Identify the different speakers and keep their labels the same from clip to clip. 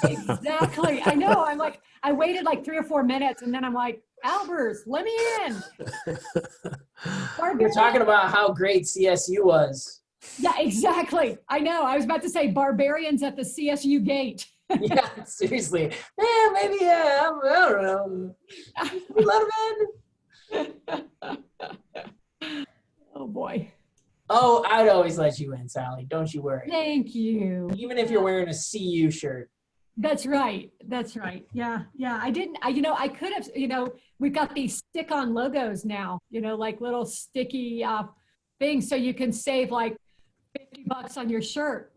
Speaker 1: Exactly. I know. I'm like, I waited like 3 or 4 minutes and then I'm like, Albers, let me in.
Speaker 2: We're talking about how great CSU was.
Speaker 1: Yeah, exactly. I know. I was about to say barbarians at the CSU gate.
Speaker 2: Yeah, seriously. Maybe, I don't know. We let them in.
Speaker 1: Oh boy.
Speaker 2: Oh, I'd always let you in, Sally. Don't you worry.
Speaker 1: Thank you.
Speaker 2: Even if you're wearing a CU shirt.
Speaker 1: That's right. That's right. Yeah. Yeah. I didn't, I could have, we've got these stick on logos now, like little sticky things. So you can save like $50 on your shirt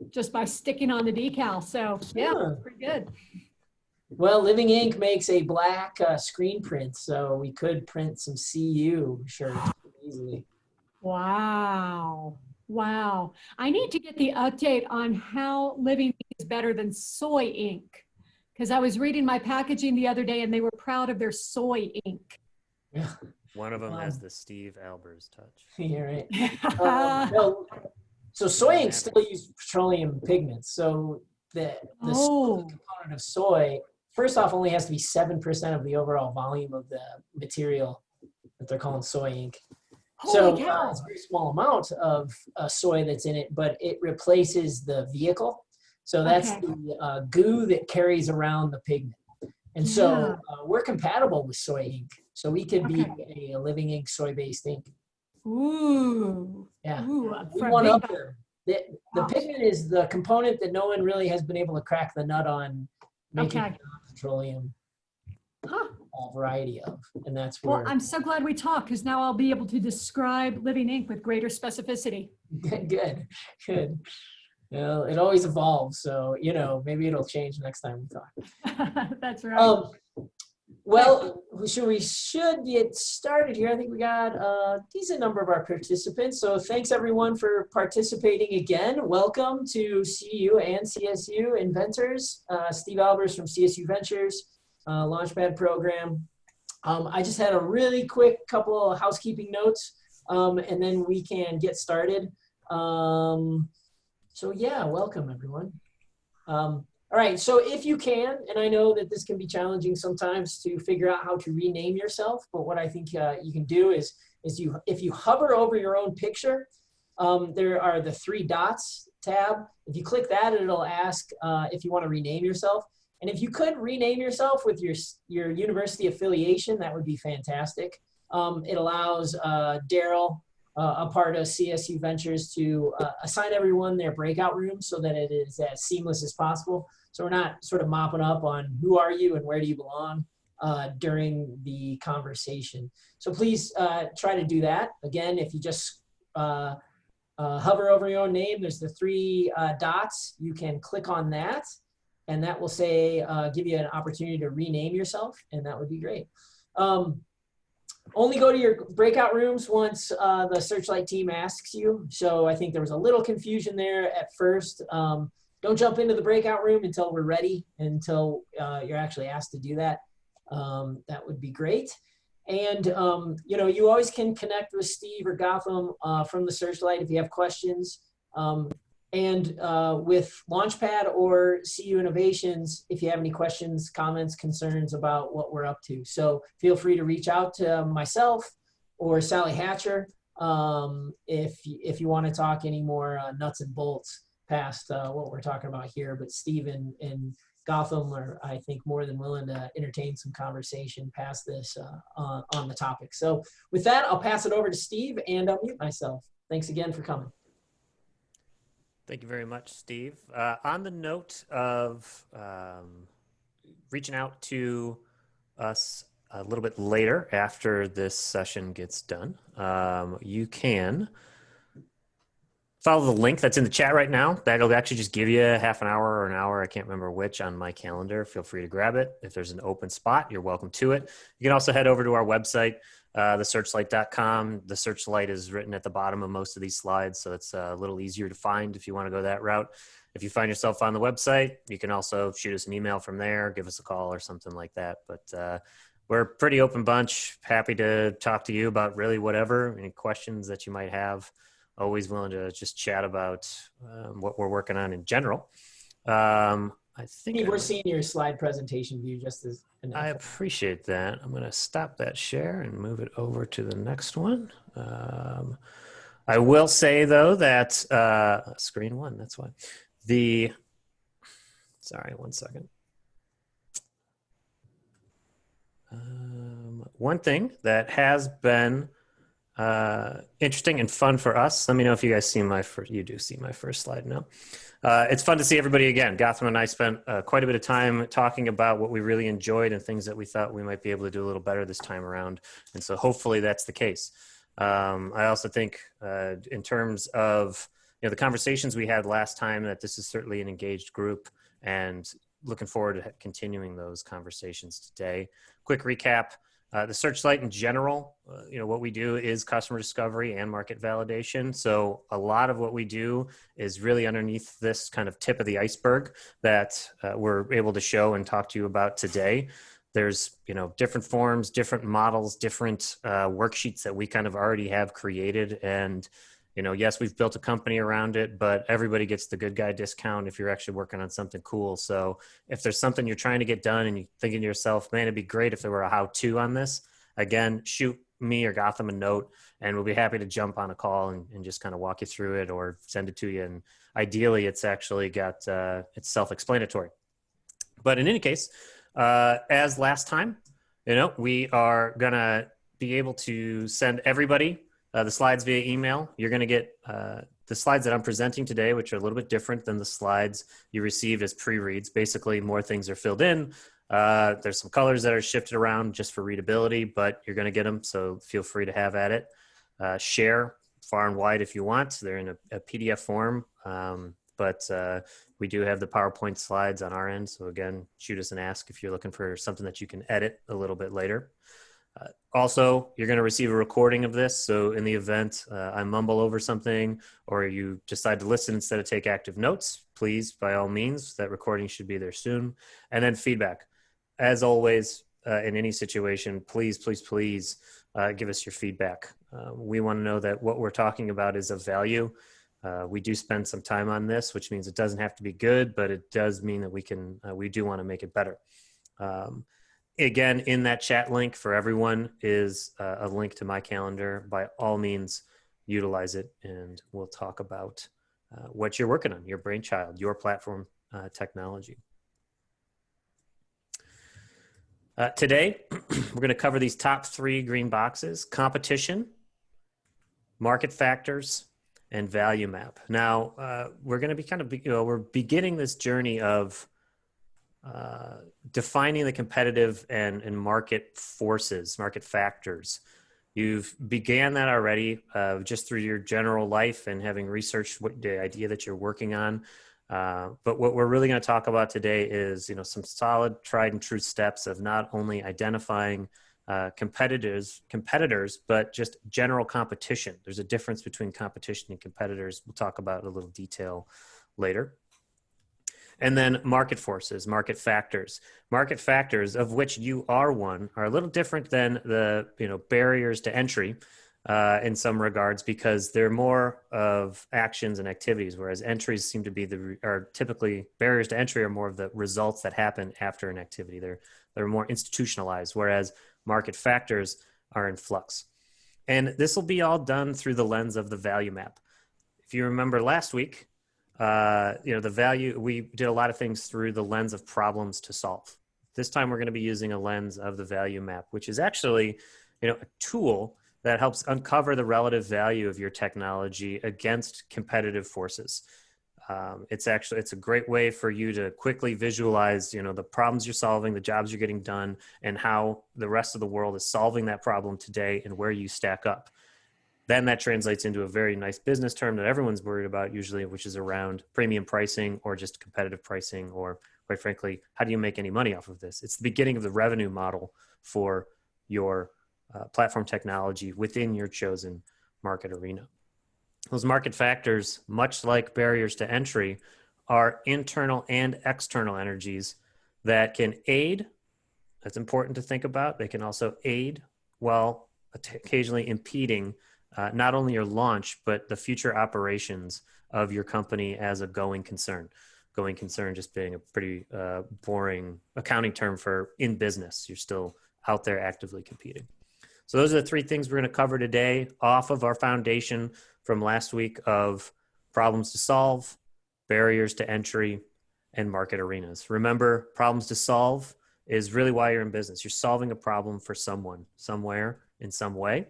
Speaker 1: just by sticking on the decal. So yeah,
Speaker 2: Huh.
Speaker 1: pretty good.
Speaker 2: Well, Living Ink makes a black screen print, so we could print some CU shirts easily.
Speaker 1: Wow. Wow. I need to get the update on how Living Ink is better than soy ink. Because I was reading my packaging the other day and they were proud of their soy ink.
Speaker 2: Yeah.
Speaker 3: One of them has the Steve Albers touch.
Speaker 2: You're right. No, so soy ink still uses petroleum pigments. So the component of soy, first off, only has to be 7% of the overall volume of the material that they're calling soy ink. So it's a very small amount of soy that's in it, but it replaces the vehicle. So that's the goo that carries around the pigment. And so we're compatible with soy ink. So we could be a Living Ink soy-based ink.
Speaker 1: Ooh.
Speaker 2: Yeah.
Speaker 1: Ooh,
Speaker 2: We want up there. The pigment is the component that no one really has been able to crack the nut on making petroleum. A variety of, and that's where.
Speaker 1: Well, I'm so glad we talked because now I'll be able to describe Living Ink with greater specificity.
Speaker 2: Good. Well, it always evolves, so maybe it'll change next time we talk.
Speaker 1: That's right.
Speaker 2: Well, we should get started here. I think we got a decent number of our participants, so thanks everyone for participating again. Welcome to CU and CSU inventors. Steve Albers from CSU Ventures. Launchpad program. I just had a really quick couple of housekeeping notes, and then we can get started. So yeah, welcome everyone. All right, so if you can, and I know that this can be challenging sometimes to figure out how to rename yourself, but what I think you can do is if you hover over your own picture, there are the 3 dots tab. If you click that, it'll ask if you want to rename yourself. And if you could rename yourself with your university affiliation, that would be fantastic. It allows Daryl, a part of CSU Ventures, to assign everyone their breakout rooms so that it is as seamless as possible. So we're not sort of mopping up on who are you and where do you belong during the conversation. So please try to do that. Again, if you just hover over your own name, there's the 3 dots. You can click on that. And that will say, give you an opportunity to rename yourself, and that would be great. Only go to your breakout rooms once the Searchlight team asks you. So I think there was a little confusion there at first. Don't jump into the breakout room until we're ready, until you're actually asked to do that. That would be great. And, you always can connect with Steve or Gotham from the Searchlight if you have questions. And with Launchpad or CU Innovations, if you have any questions, comments, concerns about what we're up to. So feel free to reach out to myself or Sally Hatcher if you want to talk any more nuts and bolts past what we're talking about here. But Steve and Gotham are, I think, more than willing to entertain some conversation past this on the topic. So with that, I'll pass it over to Steve and I'll mute myself. Thanks again for coming.
Speaker 3: Thank you very much, Steve. On the note of reaching out to us a little bit later after this session gets done, you can follow the link that's in the chat right now. That'll actually just give you half an hour or an hour. I can't remember which on my calendar. Feel free to grab it. If there's an open spot, you're welcome to it. You can also head over to our website, thesearchlight.com. The Searchlight is written at the bottom of most of these slides, so it's a little easier to find if you want to go that route. If you find yourself on the website, you can also shoot us an email from there, give us a call or something like that. But we're a pretty open bunch. Happy to talk to you about really whatever, any questions that you might have. Always willing to just chat about what we're working on in general. I think
Speaker 2: Steve, we're seeing your slide presentation view just as an
Speaker 3: I
Speaker 2: FYI.
Speaker 3: appreciate that. I'm going to stop that share and move it over to the next one. I will say though that screen one, that's why. Sorry, one second. One thing that has been interesting and fun for us. Let me know if you guys see you do see my first slide now. It's fun to see everybody again. Gotham and I spent quite a bit of time talking about what we really enjoyed and things that we thought we might be able to do a little better this time around. And so hopefully that's the case. I also think in terms of the conversations we had last time, that this is certainly an engaged group, and looking forward to continuing those conversations today. Quick recap. The Searchlight in general, what we do is customer discovery and market validation. So a lot of what we do is really underneath this kind of tip of the iceberg that we're able to show and talk to you about today. There's, different forms, different models, different worksheets that we kind of already have created. And, yes, we've built a company around it, but everybody gets the good guy discount if you're actually working on something cool. So if there's something you're trying to get done and you're thinking to yourself, man, it'd be great if there were a how-to on this, again, shoot me or Gotham a note, and we'll be happy to jump on a call and just kind of walk you through it or send it to you. And ideally, it's actually got, it's self-explanatory. But in any case, as last time, we are going to be able to send everybody the slides via email. You're going to get the slides that I'm presenting today, which are a little bit different than the slides you received as pre-reads. Basically, more things are filled in. There's some colors that are shifted around just for readability, but you're going to get them, so feel free to have at it. Share far and wide if you want. They're in a PDF form, but we do have the PowerPoint slides on our end. So again, shoot us an ask if you're looking for something that you can edit a little bit later. Also, you're going to receive a recording of this. So in the event I mumble over something or you decide to listen instead of take active notes, please, by all means, that recording should be there soon. And then feedback. As always, in any situation, please, please, please give us your feedback. We want to know that what we're talking about is of value. We do spend some time on this, which means it doesn't have to be good, but it does mean that we do want to make it better. Again, in that chat link for everyone is a link to my calendar. By all means, utilize it, and we'll talk about what you're working on, your brainchild, your platform technology. Today, we're going to cover these top 3 green boxes: competition, market factors, and value map. Now, we're going to be we're beginning this journey of defining the competitive and market forces, market factors. You've began that already just through your general life and having researched the idea that you're working on. But what we're really going to talk about today is, some solid, tried and true steps of not only identifying competitors, but just general competition. There's a difference between competition and competitors. We'll talk about it in a little detail later. And then market forces, market factors. Market factors, of which you are one, are a little different than the barriers to entry in some regards, because they're more of actions and activities, whereas entries seem to be typically barriers to entry are more of the results that happen after an activity. They're more institutionalized, whereas market factors are in flux. And this will be all done through the lens of the value map. If you remember last week, the value, we did a lot of things through the lens of problems to solve. This time we're going to be using a lens of the value map, which is actually, a tool that helps uncover the relative value of your technology against competitive forces. It's a great way for you to quickly visualize, the problems you're solving, the jobs you're getting done, and how the rest of the world is solving that problem today and where you stack up. Then that translates into a very nice business term that everyone's worried about usually, which is around premium pricing or just competitive pricing, or quite frankly, how do you make any money off of this? It's the beginning of the revenue model for your platform technology within your chosen market arena. Those market factors, much like barriers to entry, are internal and external energies that can aid. That's important to think about. They can also aid while occasionally impeding not only your launch, but the future operations of your company as a going concern. going concern just being a pretty boring accounting term for in business. You're still out there actively competing. So those are the three things we're going to cover today off of our foundation from last week of problems to solve, barriers to entry, and market arenas. Remember, problems to solve is really why you're in business. You're solving a problem for someone, somewhere, in some way.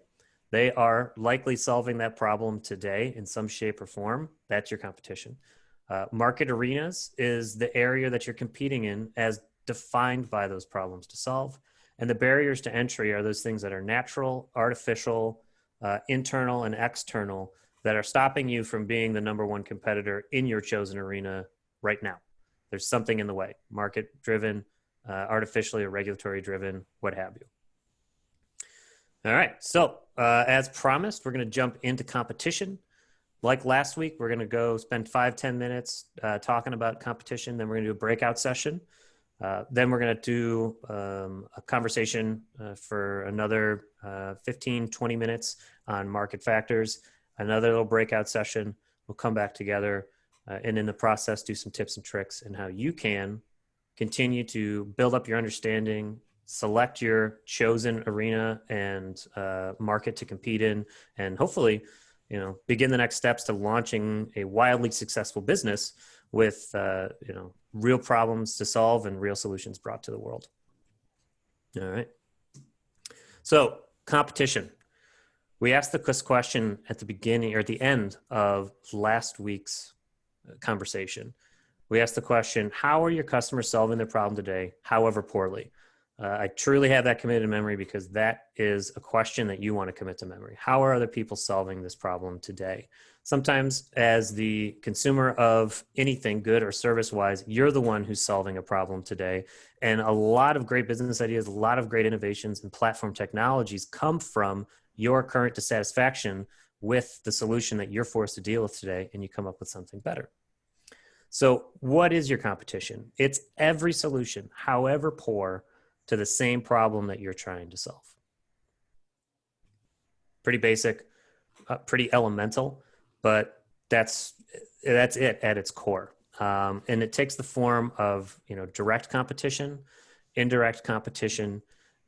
Speaker 3: They are likely solving that problem today in some shape or form. That's your competition. Market arenas is the area that you're competing in as defined by those problems to solve. And the barriers to entry are those things that are natural, artificial, internal, and external that are stopping you from being the number one competitor in your chosen arena right now. There's something in the way, market-driven, artificially or regulatory-driven, what have you. All right, so as promised, we're going to jump into competition. Like last week, we're going to go spend 5-10 minutes talking about competition. Then we're going to do a breakout session. Then we're going to do a conversation for another 15-20 minutes on market factors, another little breakout session. We'll come back together and in the process do some tips and tricks and how you can continue to build up your understanding, select your chosen arena and market to compete in, and hopefully, begin the next steps to launching a wildly successful business with, real problems to solve and real solutions brought to the world. All right. So competition. We asked this question at the beginning or at the end of last week's conversation. We asked the question, how are your customers solving their problem today, however poorly? I truly have that committed to memory because that is a question that you want to commit to memory. How are other people solving this problem today? Sometimes as the consumer of anything good or service-wise, you're the one who's solving a problem today. And a lot of great business ideas, a lot of great innovations and platform technologies come from your current dissatisfaction with the solution that you're forced to deal with today, and you come up with something better. So what is your competition? It's every solution, however poor, to the same problem that you're trying to solve. Pretty basic, pretty elemental, but that's it at its core. And it takes the form of, direct competition, indirect competition,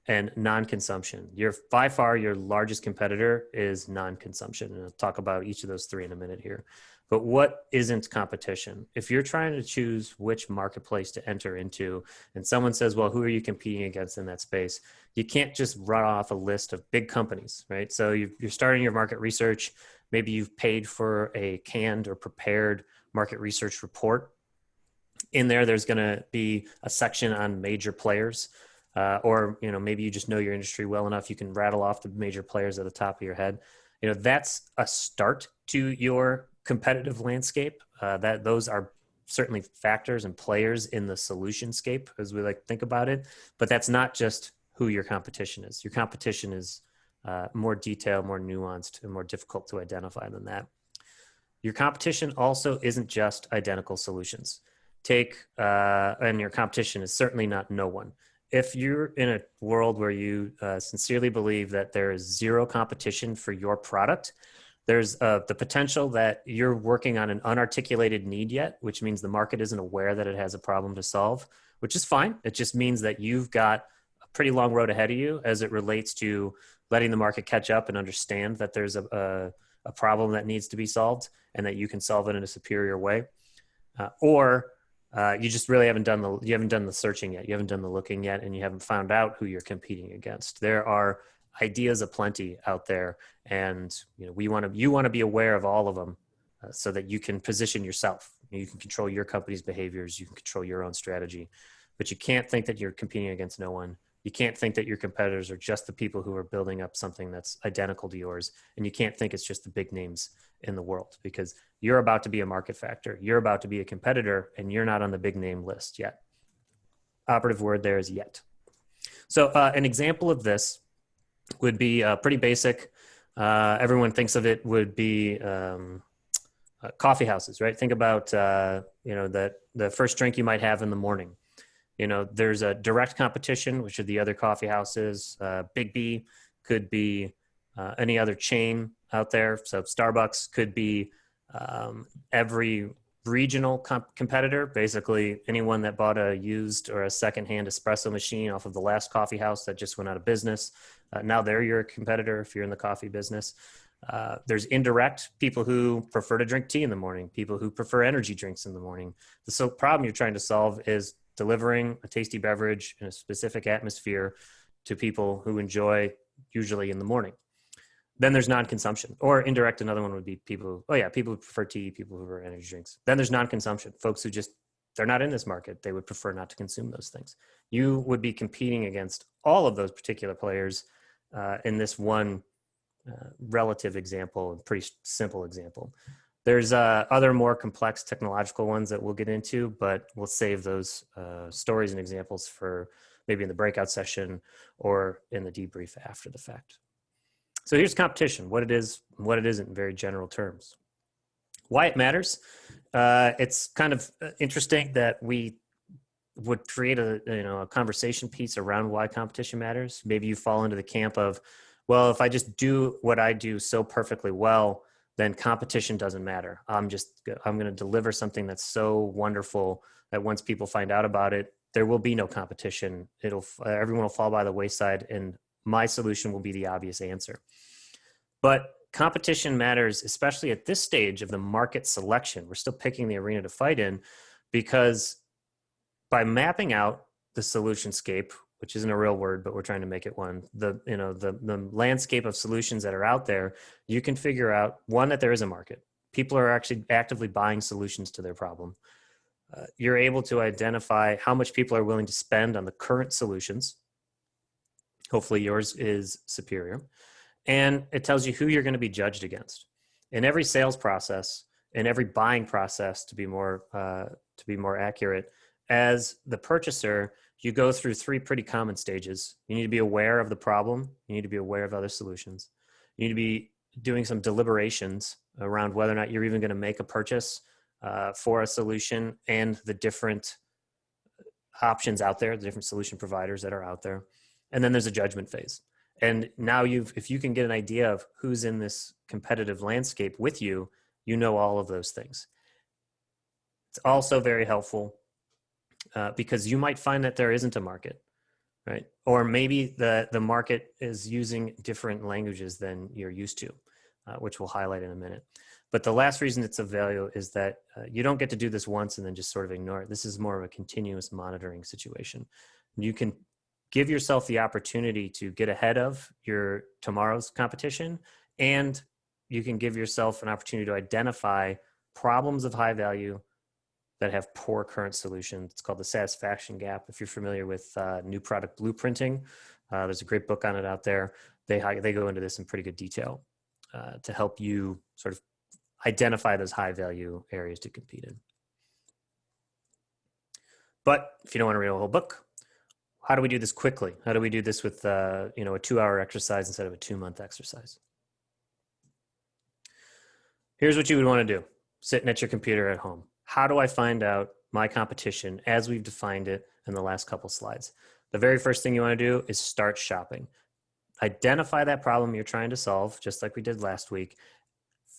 Speaker 3: and non-consumption. By far, your largest competitor is non-consumption. And I'll talk about each of those three in a minute here. But what isn't competition? If you're trying to choose which marketplace to enter into, and someone says, well, who are you competing against in that space? You can't just run off a list of big companies, right? So you're starting your market research. Maybe you've paid for a canned or prepared market research report. In there's going to be a section on major players. Or maybe you just know your industry well enough, you can rattle off the major players at the top of your head. That's a start to your competitive landscape. Those are certainly factors and players in the solution scape, as we like to think about it. But that's not just who your competition is. Your competition is more detailed, more nuanced, and more difficult to identify than that. Your competition also isn't just identical solutions. And your competition is certainly not no one. If you're in a world where you sincerely believe that there is zero competition for your product, there's the potential that you're working on an unarticulated need yet, which means the market isn't aware that it has a problem to solve, which is fine. It just means that you've got a pretty long road ahead of you as it relates to letting the market catch up and understand that there's a problem that needs to be solved and that you can solve it in a superior way. Or you just really haven't done the searching yet. You haven't done the looking yet, and you haven't found out who you're competing against. There are ideas aplenty out there, and you want to be aware of all of them so that you can position yourself. You can control your company's behaviors. You can control your own strategy, but you can't think that you're competing against no one. You can't think that your competitors are just the people who are building up something that's identical to yours, and you can't think it's just the big names in the world, because you're about to be a market factor. You're about to be a competitor, and you're not on the big name list yet. Operative word there is yet. So an example of this would be pretty basic. Everyone thinks of it would be coffee houses, right? Think about, the first drink you might have in the morning. There's a direct competition, which are the other coffee houses. Big B could be any other chain out there. So Starbucks could be every regional competitor, basically anyone that bought a used or a secondhand espresso machine off of the last coffee house that just went out of business. Now they're your competitor if you're in the coffee business. There's indirect people who prefer to drink tea in the morning, people who prefer energy drinks in the morning. The problem you're trying to solve is delivering a tasty beverage in a specific atmosphere to people who enjoy usually in the morning. Then there's non-consumption, or indirect. Another one would be people who prefer tea, people who prefer energy drinks. Then there's non-consumption, folks who they're not in this market. They would prefer not to consume those things. You would be competing against all of those particular players in this one relative example, pretty simple example. There's other more complex technological ones that we'll get into, but we'll save those stories and examples for maybe in the breakout session or in the debrief after the fact. So here's competition, what it is and what it isn't in very general terms. Why it matters. It's kind of interesting that we would create a conversation piece around why competition matters. Maybe you fall into the camp of, well, if I just do what I do so perfectly well, then competition doesn't matter. I'm going to deliver something that's so wonderful that once people find out about it, there will be no competition. Everyone will fall by the wayside, and my solution will be the obvious answer. But competition matters, especially at this stage of the market selection. We're still picking the arena to fight in, because by mapping out the solutionscape, which isn't a real word, but we're trying to make it one, the landscape of solutions that are out there, you can figure out, one, that there is a market. People are actually actively buying solutions to their problem. You're able to identify how much people are willing to spend on the current solutions. Hopefully yours is superior. And it tells you who you're going to be judged against. In every sales process, in every buying process, to be more accurate, as the purchaser, you go through three pretty common stages. You need to be aware of the problem. You need to be aware of other solutions. You need to be doing some deliberations around whether or not you're even going to make a purchase for a solution and the different options out there, the different solution providers that are out there. And then there's a judgment phase. And now if you can get an idea of who's in this competitive landscape with you, you know all of those things. It's also very helpful because you might find that there isn't a market, right? Or maybe the market is using different languages than you're used to, which we'll highlight in a minute. But the last reason it's of value is that you don't get to do this once and then just sort of ignore it. This is more of a continuous monitoring situation. You can give yourself the opportunity to get ahead of your tomorrow's competition, and you can give yourself an opportunity to identify problems of high value that have poor current solutions. It's called the satisfaction gap. If you're familiar with new product blueprinting, there's a great book on it out there. They go into this in pretty good detail to help you sort of identify those high value areas to compete in. But if you don't want to read a whole book, how do we do this quickly? How do we do this with a 2-hour exercise instead of a 2-month exercise? Here's what you would want to do, sitting at your computer at home. How do I find out my competition as we've defined it in the last couple slides? The very first thing you want to do is start shopping. Identify that problem you're trying to solve, just like we did last week.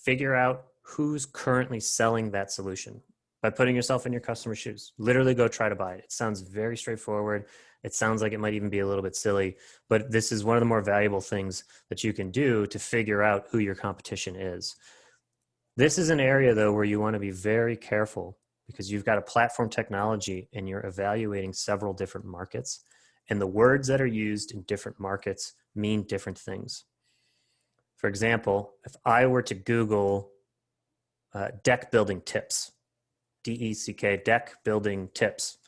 Speaker 3: Figure out who's currently selling that solution by putting yourself in your customer's shoes. Literally go try to buy it. It sounds very straightforward. It sounds like it might even be a little bit silly, but this is one of the more valuable things that you can do to figure out who your competition is. This is an area, though, where you want to be very careful because you've got a platform technology and you're evaluating several different markets, and the words that are used in different markets mean different things. For example, if I were to Google deck building tips, DECK, deck building tips,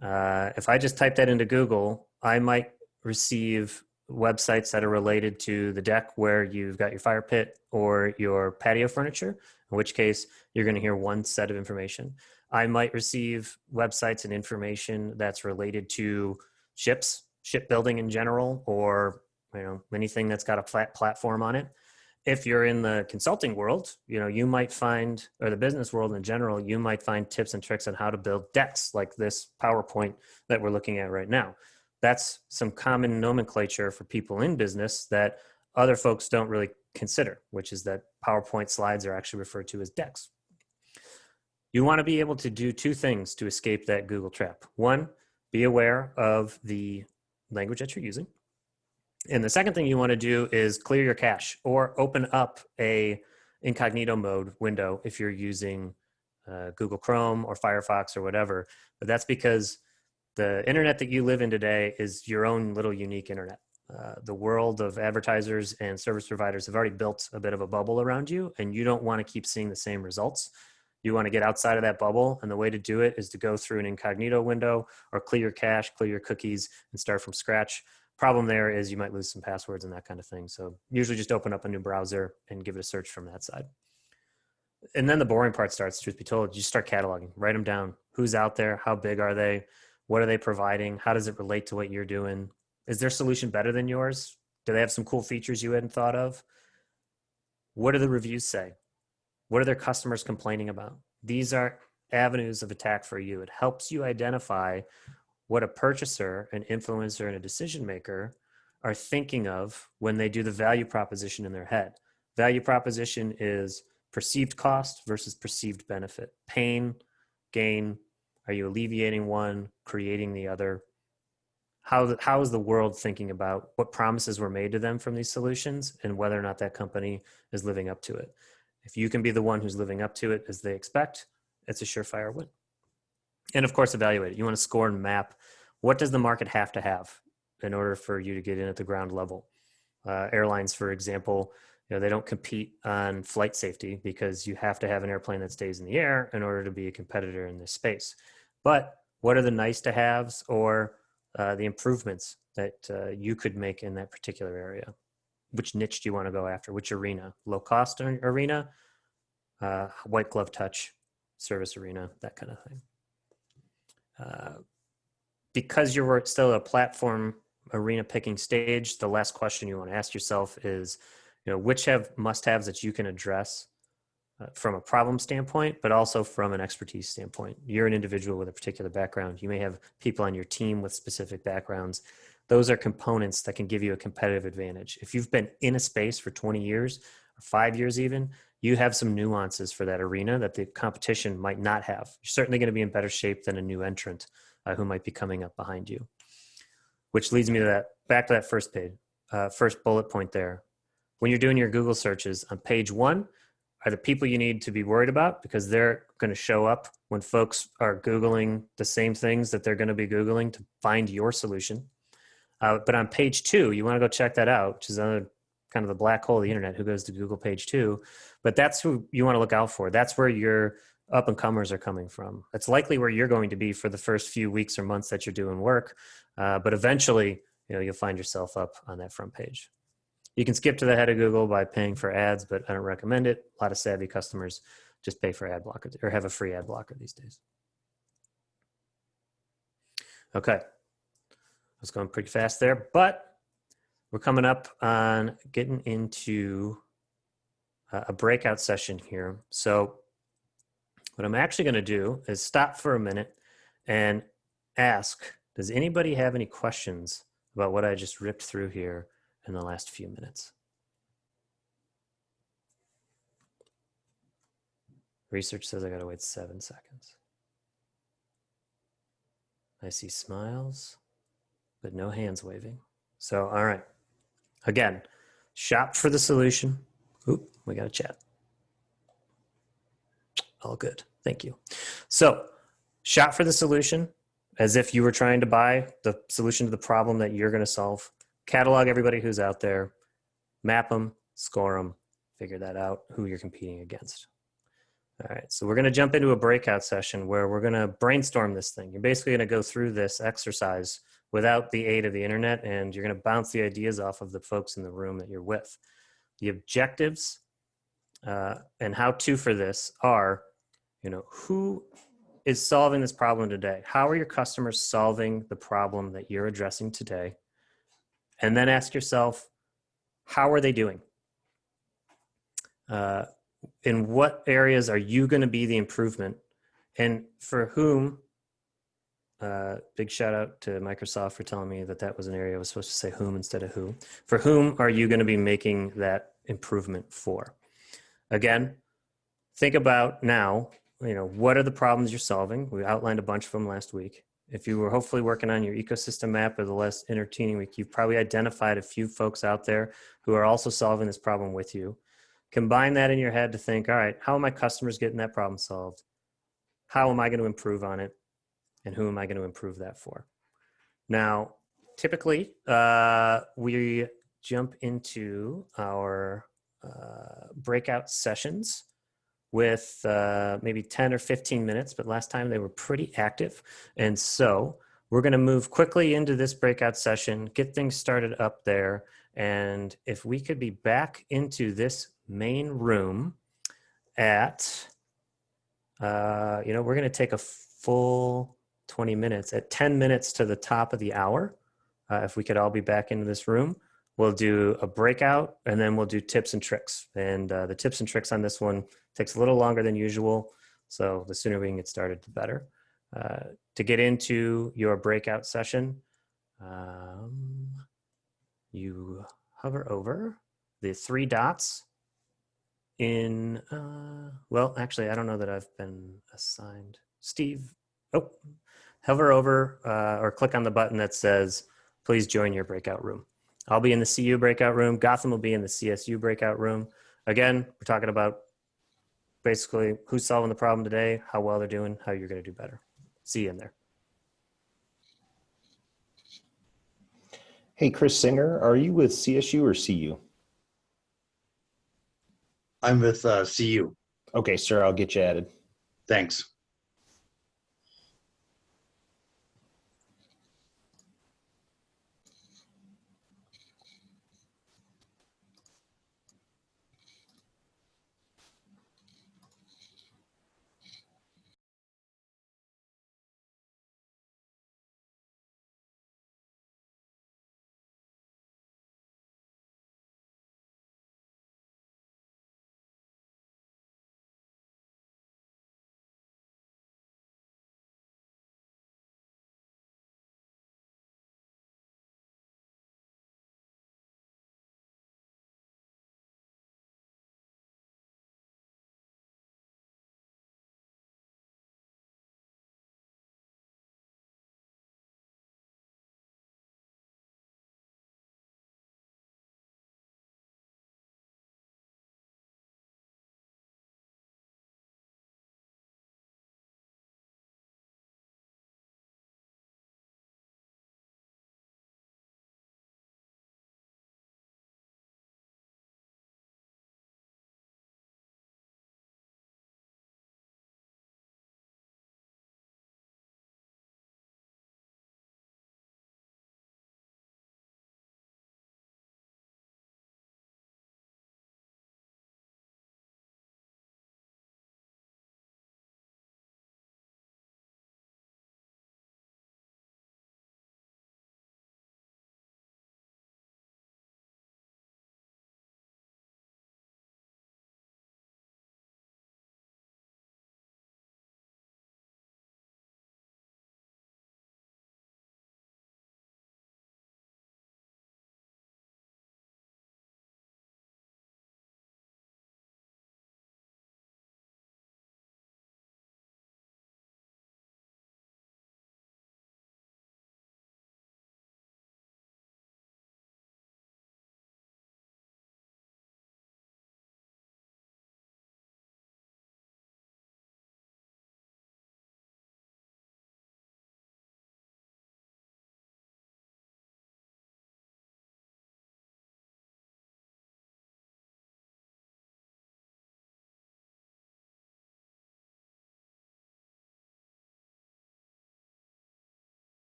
Speaker 3: if I just type that into Google, I might receive websites that are related to the deck where you've got your fire pit or your patio furniture, in which case you're going to hear one set of information. I might receive websites and information that's related to shipbuilding in general, or anything that's got a flat platform on it. If you're in the consulting world, you might find, or the business world in general, you might find tips and tricks on how to build decks like this PowerPoint that we're looking at right now. That's some common nomenclature for people in business that other folks don't really consider, which is that PowerPoint slides are actually referred to as decks. You want to be able to do two things to escape that Google trap. One, be aware of the language that you're using. And the second thing you want to do is clear your cache or open up a incognito mode window if you're using Google Chrome or Firefox or whatever. But that's because the internet that you live in today is your own little unique internet. The world of advertisers and service providers have already built a bit of a bubble around you, and you don't want to keep seeing the same results. You want to get outside of that bubble, and the way to do it is to go through an incognito window or clear your cache, clear your cookies, and start from scratch. Problem there is you might lose some passwords and that kind of thing. So usually just open up a new browser and give it a search from that side. And then the boring part starts, truth be told. You start cataloging, write them down. Who's out there? How big are they? What are they providing? How does it relate to what you're doing? Is their solution better than yours? Do they have some cool features you hadn't thought of? What do the reviews say? What are their customers complaining about? These are avenues of attack for you. It helps you identify what a purchaser, an influencer, and a decision maker are thinking of when they do the value proposition in their head. Value proposition is perceived cost versus perceived benefit. Pain, gain, are you alleviating one, creating the other? How is the world thinking about what promises were made to them from these solutions and whether or not that company is living up to it? If you can be the one who's living up to it as they expect, it's a surefire win. And of course, evaluate it. You want to score and map what does the market have to have in order for you to get in at the ground level. Airlines, for example, they don't compete on flight safety because you have to have an airplane that stays in the air in order to be a competitor in this space. But what are the nice to haves or the improvements that you could make in that particular area? Which niche do you want to go after? Which arena? Low cost arena, white glove touch, service arena, that kind of thing. Because you're still a platform arena picking stage, the last question you want to ask yourself is, which have must-haves that you can address from a problem standpoint, but also from an expertise standpoint. You're an individual with a particular background. You may have people on your team with specific backgrounds. Those are components that can give you a competitive advantage. If you've been in a space for 20 years or 5 years even, you have some nuances for that arena that the competition might not have. You're certainly going to be in better shape than a new entrant who might be coming up behind you. Which leads me to back to that first page, first bullet point there. When you're doing your Google searches, on page 1 are the people you need to be worried about because they're going to show up when folks are Googling the same things that they're going to be Googling to find your solution. But on page 2, you want to go check that out, which is another kind of the black hole of the internet, who goes to Google page 2. But that's who you want to look out for. That's where your up and comers are coming from. That's likely where you're going to be for the first few weeks or months that you're doing work. But eventually, you'll find yourself up on that front page. You can skip to the head of Google by paying for ads, but I don't recommend it. A lot of savvy customers just pay for ad blocker or have a free ad blocker these days. Okay. I was going pretty fast there, but we're coming up on getting into a breakout session here. So what I'm actually going to do is stop for a minute and ask, does anybody have any questions about what I just ripped through here in the last few minutes? Research says I got to wait 7 seconds. I see smiles, but no hands waving. So, all right. Again, shop for the solution. Oop, we got a chat. All good. Thank you. So, shop for the solution as if you were trying to buy the solution to the problem that you're going to solve. Catalog everybody who's out there, map them, score them, figure that out, who you're competing against. All right, so we're going to jump into a breakout session where we're going to brainstorm this thing. You're basically going to go through this exercise without the aid of the internet, and you're going to bounce the ideas off of the folks in the room that you're with. The objectives and how-to for this are, who is solving this problem today? How are your customers solving the problem that you're addressing today? And then ask yourself, how are they doing? In what areas are you going to be the improvement? And for whom, big shout out to Microsoft for telling me that was an area I was supposed to say whom instead of who. For whom are you going to be making that improvement for? Again, think about now what are the problems you're solving? We outlined a bunch of them last week. If you were hopefully working on your ecosystem map or the less entertaining week, you've probably identified a few folks out there who are also solving this problem with you. Combine that in your head to think, all right, how are my customers getting that problem solved? How am I going to improve on it? And who am I going to improve that for? Now, typically, we jump into our breakout sessions with maybe 10 or 15 minutes, but last time they were pretty active. And so we're going to move quickly into this breakout session, get things started up there. And if we could be back into this main room at, we're going to take a full 20 minutes at 10 minutes to the top of the hour. If we could all be back into this room, we'll do a breakout and then we'll do tips and tricks. And the tips and tricks on this one takes a little longer than usual. So the sooner we can get started, the better. To get into your breakout session, you hover over the 3 dots in, well, actually, I don't know that I've been assigned. Steve, hover over or click on the button that says, please join your breakout room. I'll be in the CU breakout room. Gotham will be in the CSU breakout room. Again, we're talking about basically who's solving the problem today, how well they're doing, how you're going to do better. See you in there.
Speaker 4: Hey, Chris Singer, are you with CSU or CU?
Speaker 5: I'm with CU.
Speaker 4: Okay, sir, I'll get you added.
Speaker 5: Thanks.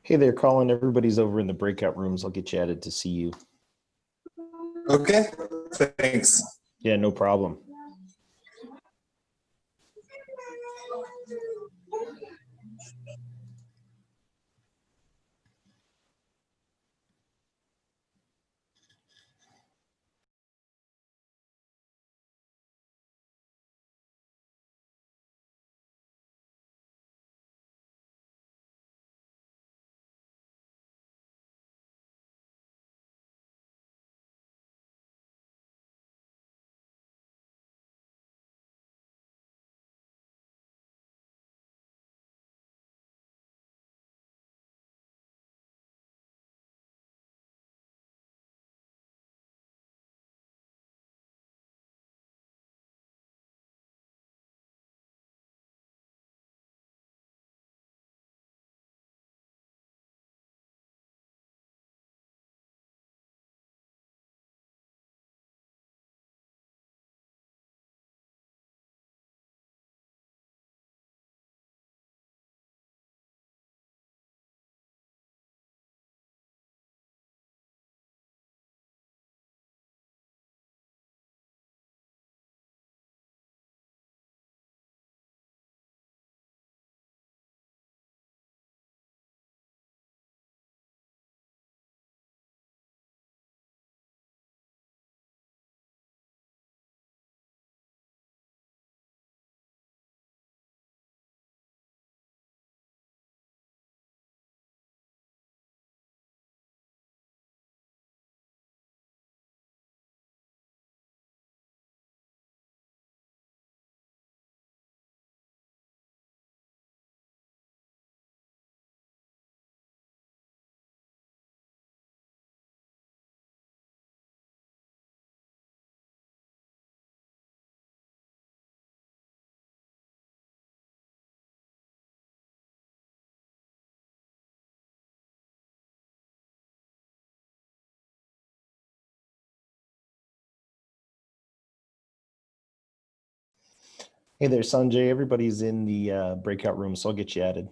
Speaker 4: Hey there, Colin. Everybody's over in the breakout rooms. I'll get you added to see you.
Speaker 6: Okay, thanks.
Speaker 4: Yeah, no problem. Hey there, Sanjay. Everybody's in the breakout room, so I'll get you added.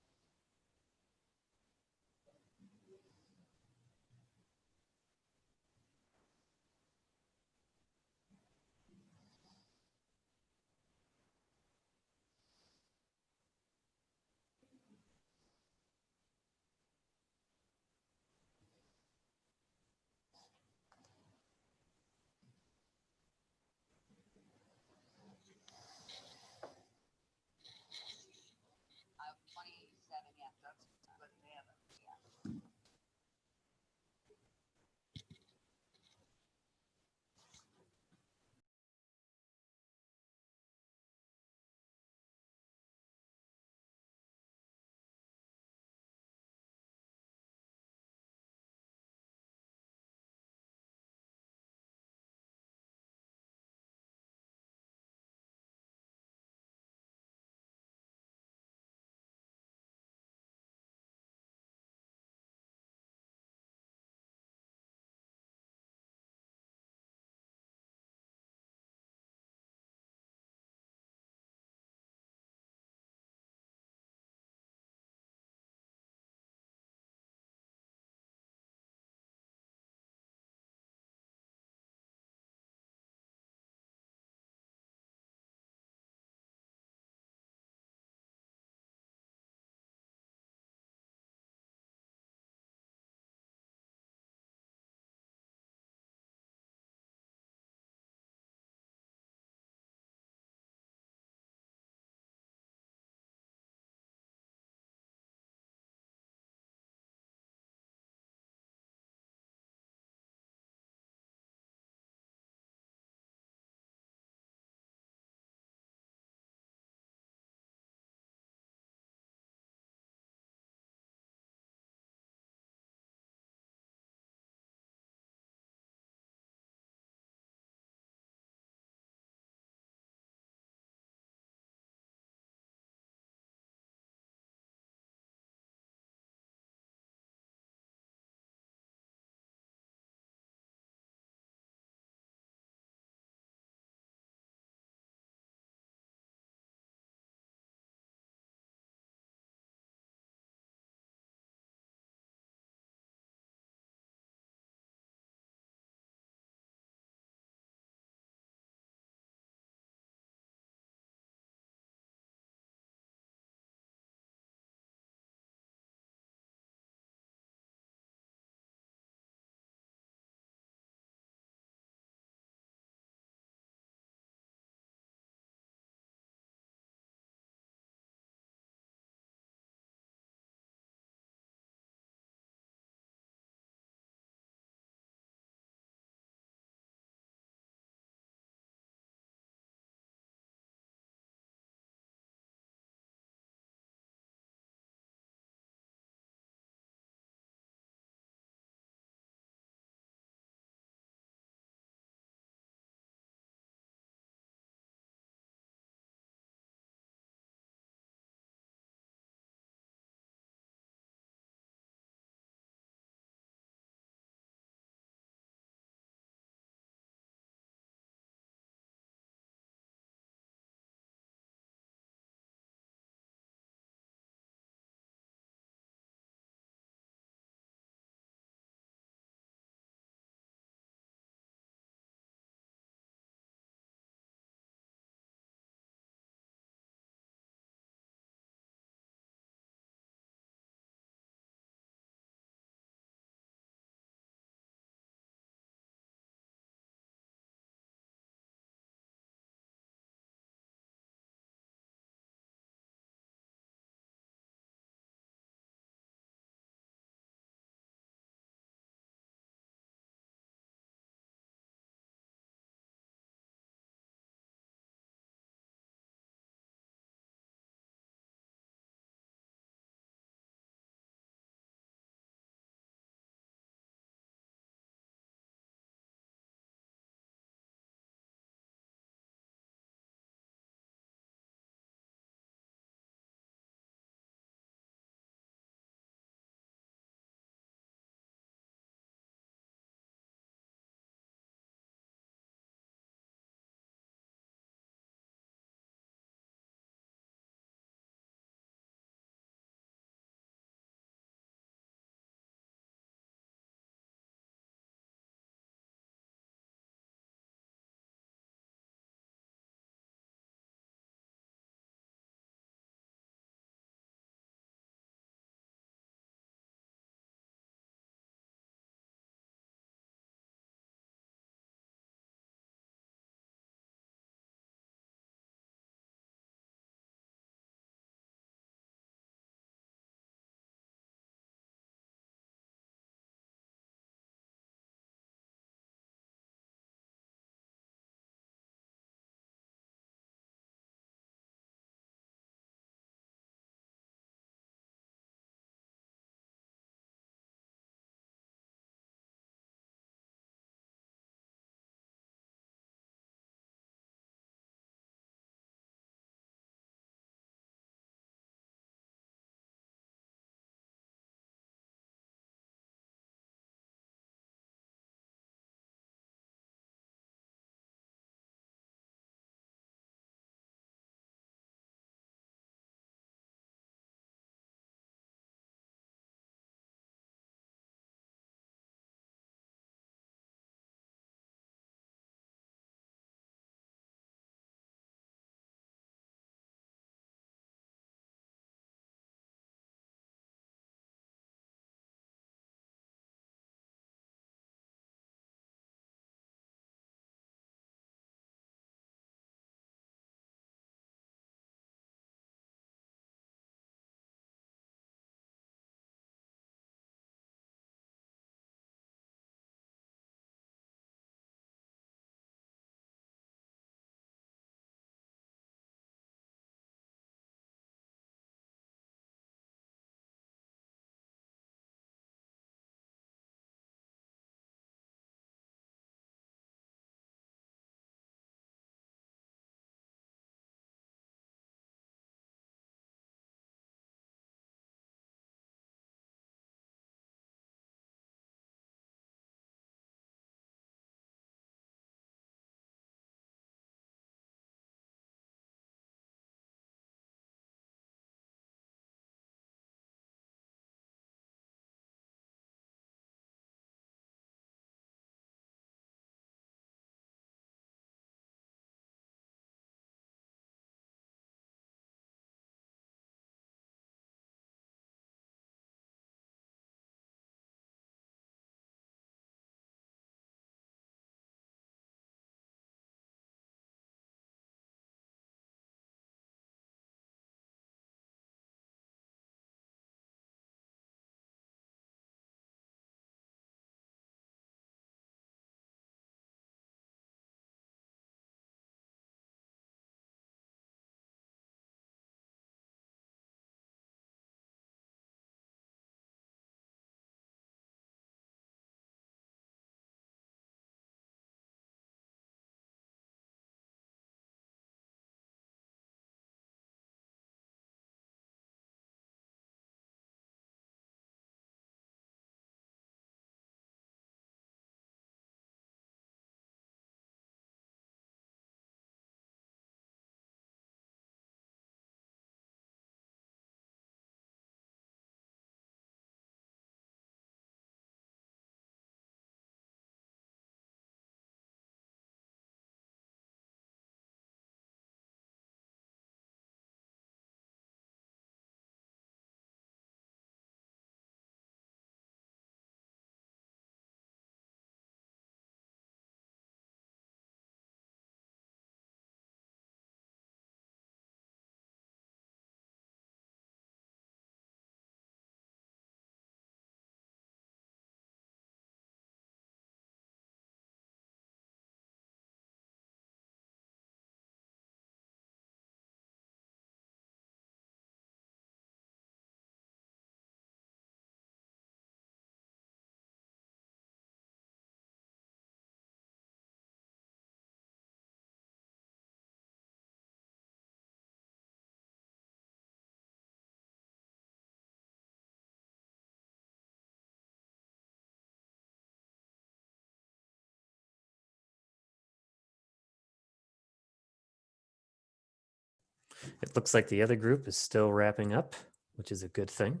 Speaker 3: It looks like the other group is still wrapping up, which is a good thing.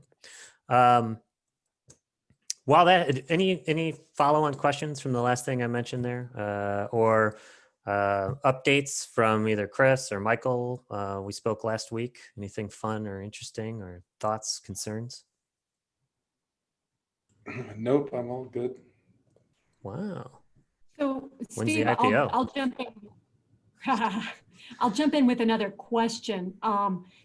Speaker 3: While that, any follow-on questions from the last thing I mentioned there, or updates from either Chris or Michael? We spoke last week. Anything fun or interesting, or thoughts, concerns?
Speaker 6: Nope, I'm all good.
Speaker 3: Wow.
Speaker 1: So
Speaker 3: When's the
Speaker 1: Steve,
Speaker 3: IPO?
Speaker 1: I'll jump in. I'll jump in with another question.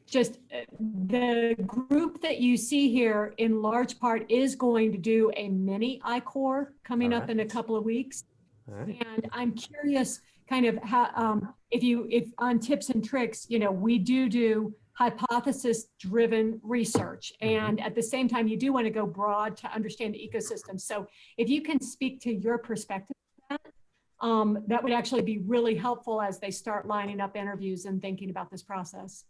Speaker 1: Just the group that you see here in large part is going to do a mini I-Core coming up in a couple of weeks.
Speaker 3: All right.
Speaker 1: And I'm curious kind of how, if on tips and tricks, we do hypothesis driven research. And at the same time, you do want to go broad to understand the ecosystem. So if you can speak to your perspective on that, that would actually be really helpful as they start lining up interviews and thinking about this process.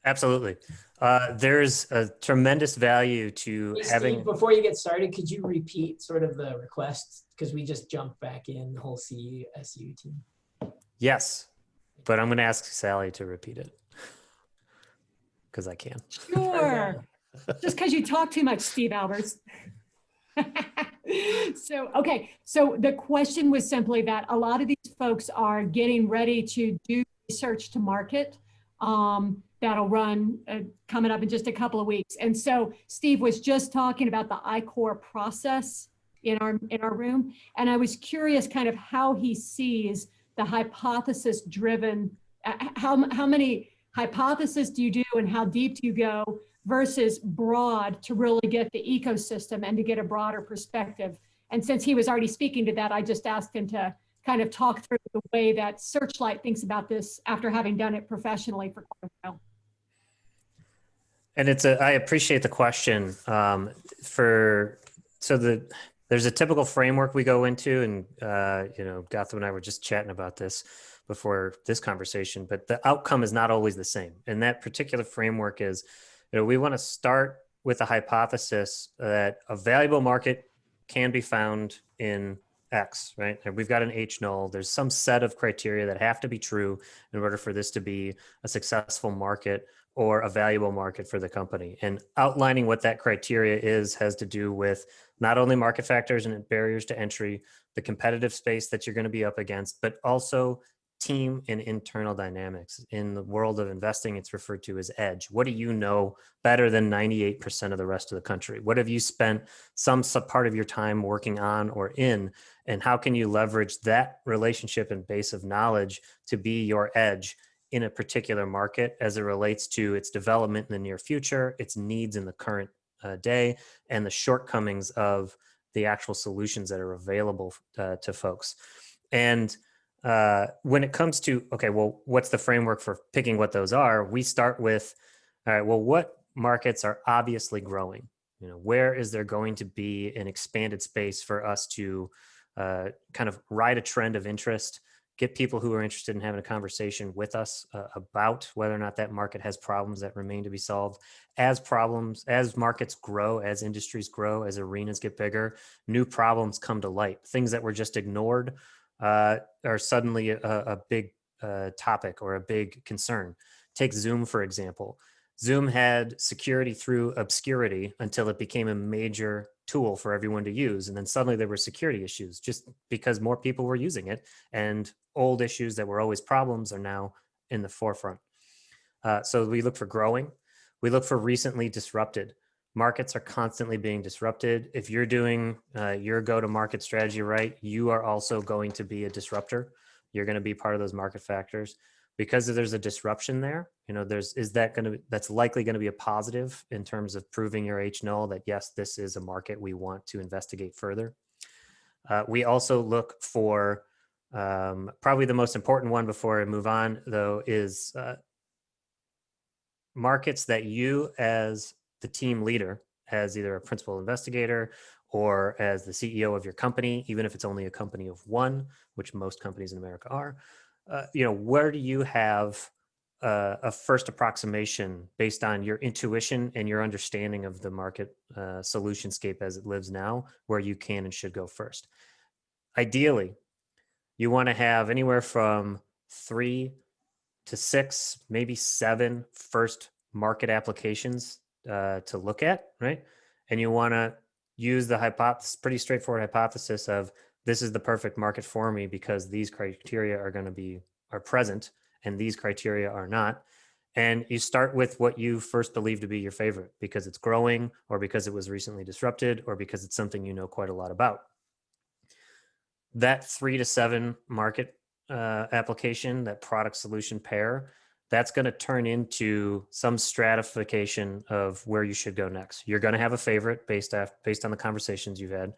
Speaker 3: Absolutely. There's a tremendous value to
Speaker 2: Hey,
Speaker 3: having.
Speaker 2: Steve, before you get started, could you repeat sort of the request? Because we just jumped back in the whole CU, SU team.
Speaker 3: Yes, but I'm going to ask Sally to repeat it because I can.
Speaker 1: Sure. Just because you talk too much, Steve Alberts. Okay. So the question was simply that a lot of these folks are getting ready to do research to market. That'll run coming up in just a couple of weeks. And so Steve was just talking about the I-Core process in our room. And I was curious kind of how he sees the hypothesis driven, how many hypotheses do you do and how deep do you go versus broad to really get the ecosystem and to get a broader perspective. And since he was already speaking to that, I just asked him to kind of talk through the way that Searchlight thinks about this after having done it professionally for quite a while.
Speaker 3: And I appreciate the question. There's a typical framework we go into, and Gautam and I were just chatting about this before this conversation, but the outcome is not always the same. And that particular framework is, we want to start with a hypothesis that a valuable market can be found in X, right? And we've got an H null. There's some set of criteria that have to be true in order for this to be a successful market or a valuable market for the company. And outlining what that criteria is has to do with not only market factors and barriers to entry, the competitive space that you're going to be up against, but also team and internal dynamics. In the world of investing, it's referred to as edge. What do you know better than 98% of the rest of the country? What have you spent some part of your time working on or in? And how can you leverage that relationship and base of knowledge to be your edge in a particular market as it relates to its development in the near future, its needs in the current day, and the shortcomings of the actual solutions that are available to folks. And when it comes to, okay, well, what's the framework for picking what those are? We start with, all right, well, what markets are obviously growing? Where is there going to be an expanded space for us to kind of ride a trend of interest, get people who are interested in having a conversation with us about whether or not that market has problems that remain to be solved. As markets grow, as industries grow, as arenas get bigger, new problems come to light. Things that were just ignored are suddenly a big topic or a big concern. Take Zoom, for example. Zoom had security through obscurity until it became a major tool for everyone to use. And then suddenly there were security issues just because more people were using it, and old issues that were always problems are now in the forefront. So we look for growing. We look for recently disrupted. Markets are constantly being disrupted. If you're doing your go-to-market strategy right, you are also going to be a disruptor. You're going to be part of those market factors. Because there's a disruption there, that's likely going to be a positive in terms of proving your H null that yes, this is a market we want to investigate further. We also look for probably the most important one before I move on, though, is markets that you as the team leader, as either a principal investigator or as the CEO of your company, even if it's only a company of one, which most companies in America are, where do you have a first approximation based on your intuition and your understanding of the market solutionscape as it lives now, where you can and should go first? Ideally, you want to have anywhere from 3 to 6, maybe 7 first market applications to look at, right? And you want to use the hypothesis, pretty straightforward hypothesis of this is the perfect market for me because these criteria are present and these criteria are not. And you start with what you first believe to be your favorite because it's growing or because it was recently disrupted or because it's something you know quite a lot about. That 3 to 7 market application, that product solution pair, that's going to turn into some stratification of where you should go next. You're going to have a favorite based on the conversations you've had.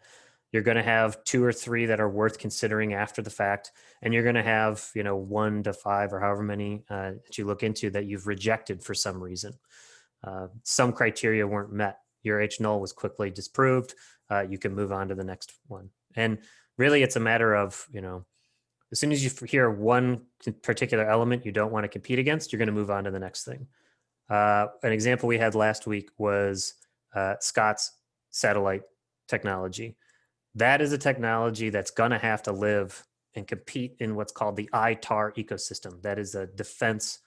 Speaker 3: You're going to have 2 or 3 that are worth considering after the fact, and you're going to have 1 to 5 or however many that you look into that you've rejected for some reason. Some criteria weren't met. Your H null was quickly disproved. You can move on to the next one. And really, it's a matter of as soon as you hear one particular element you don't want to compete against, you're going to move on to the next thing. An example we had last week was Scott's satellite technology. That is a technology that's going to have to live and compete in what's called the ITAR ecosystem. That is a defense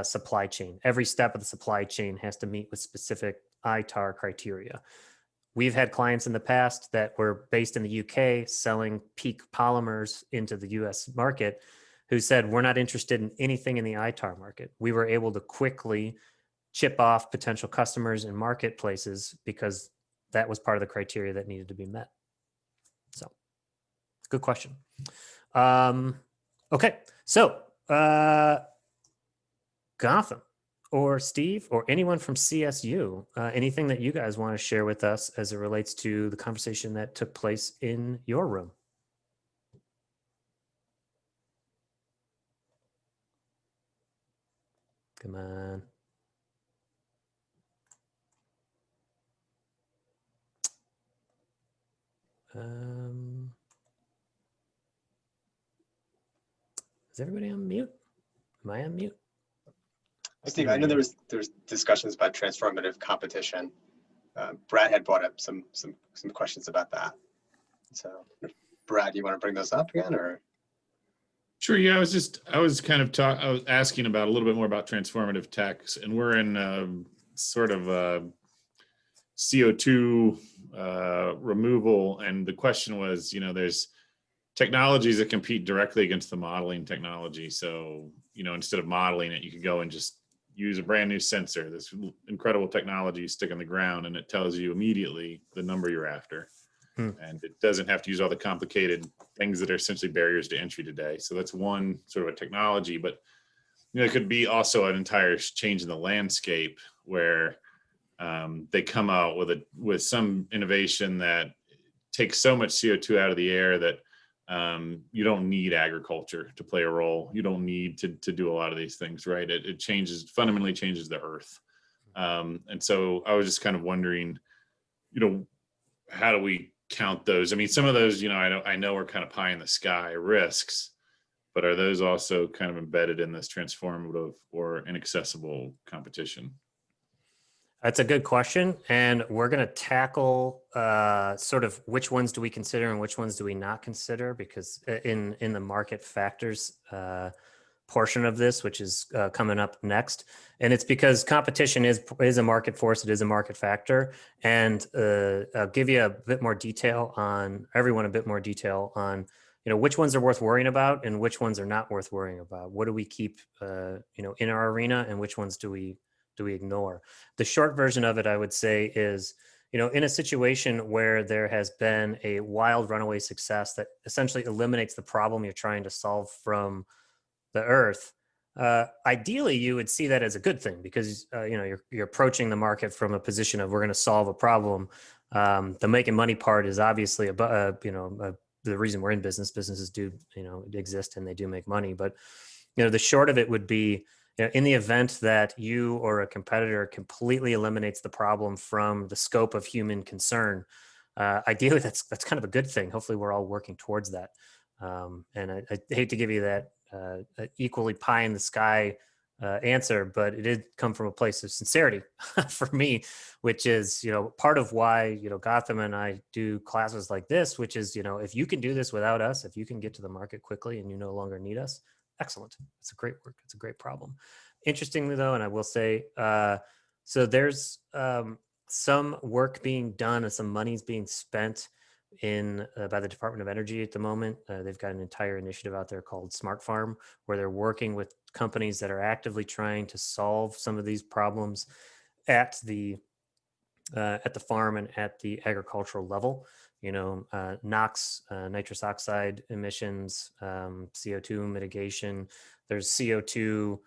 Speaker 3: supply chain. Every step of the supply chain has to meet with specific ITAR criteria. We've had clients in the past that were based in the UK selling peak polymers into the US market who said, we're not interested in anything in the ITAR market. We were able to quickly chip off potential customers and marketplaces because that was part of the criteria that needed to be met. So, good question. Okay, so Gotham or Steve or anyone from CSU, anything that you guys want to share with us as it relates to the conversation that took place in your room? Come on. Is everybody on mute? Am I on mute?
Speaker 7: Steve, I know there's discussions about transformative competition. Brad had brought up some questions about that. So, Brad, you want to bring those up again, or?
Speaker 8: Sure. Yeah, I was asking about a little bit more about transformative techs, and we're in sort of CO2 removal, and the question was, there's technologies that compete directly against the modeling technology. So, instead of modeling it, you could go and just use a brand new sensor, this incredible technology you stick on the ground, and it tells you immediately the number you're after. And it doesn't have to use all the complicated things that are essentially barriers to entry today. So that's one sort of a technology, but it could be also an entire change in the landscape where they come out with some innovation that takes so much CO2 out of the air that you don't need agriculture to play a role. You don't need to do a lot of these things, right? It fundamentally changes the earth. And so I was just kind of wondering, how do we count those? I mean, some of those, I know are kind of pie in the sky risks, but are those also kind of embedded in this transformative or inaccessible competition?
Speaker 3: That's a good question. And we're going to tackle sort of which ones do we consider and which ones do we not consider, because in the market factors portion of this, which is coming up next. And it's because competition is a market force. It is a market factor. And I'll give you a bit more detail on which ones are worth worrying about and which ones are not worth worrying about. What do we keep, in our arena, and which ones do we ignore? The short version of it, I would say, is, in a situation where there has been a wild runaway success that essentially eliminates the problem you're trying to solve from the earth, ideally you would see that as a good thing, because you're approaching the market from a position of, we're going to solve a problem. The making money part is obviously the reason we're in business. Businesses do exist and they do make money, but the short of it would be, in the event that you or a competitor completely eliminates the problem from the scope of human concern, ideally that's kind of a good thing. Hopefully we're all working towards that. And I hate to give you that equally pie in the sky answer, but it did come from a place of sincerity for me, which is, part of why, Gotham and I do classes like this, which is, if you can do this without us, if you can get to the market quickly and you no longer need us, excellent. It's a great work. It's a great problem. Interestingly though, and I will say, so there's some work being done and some money's being spent in by the Department of Energy at the moment. They've got an entire initiative out there called Smart Farm, where they're working with companies that are actively trying to solve some of these problems at the farm and at the agricultural level. You know, NOx, nitrous oxide emissions, CO2 mitigation. There's CO2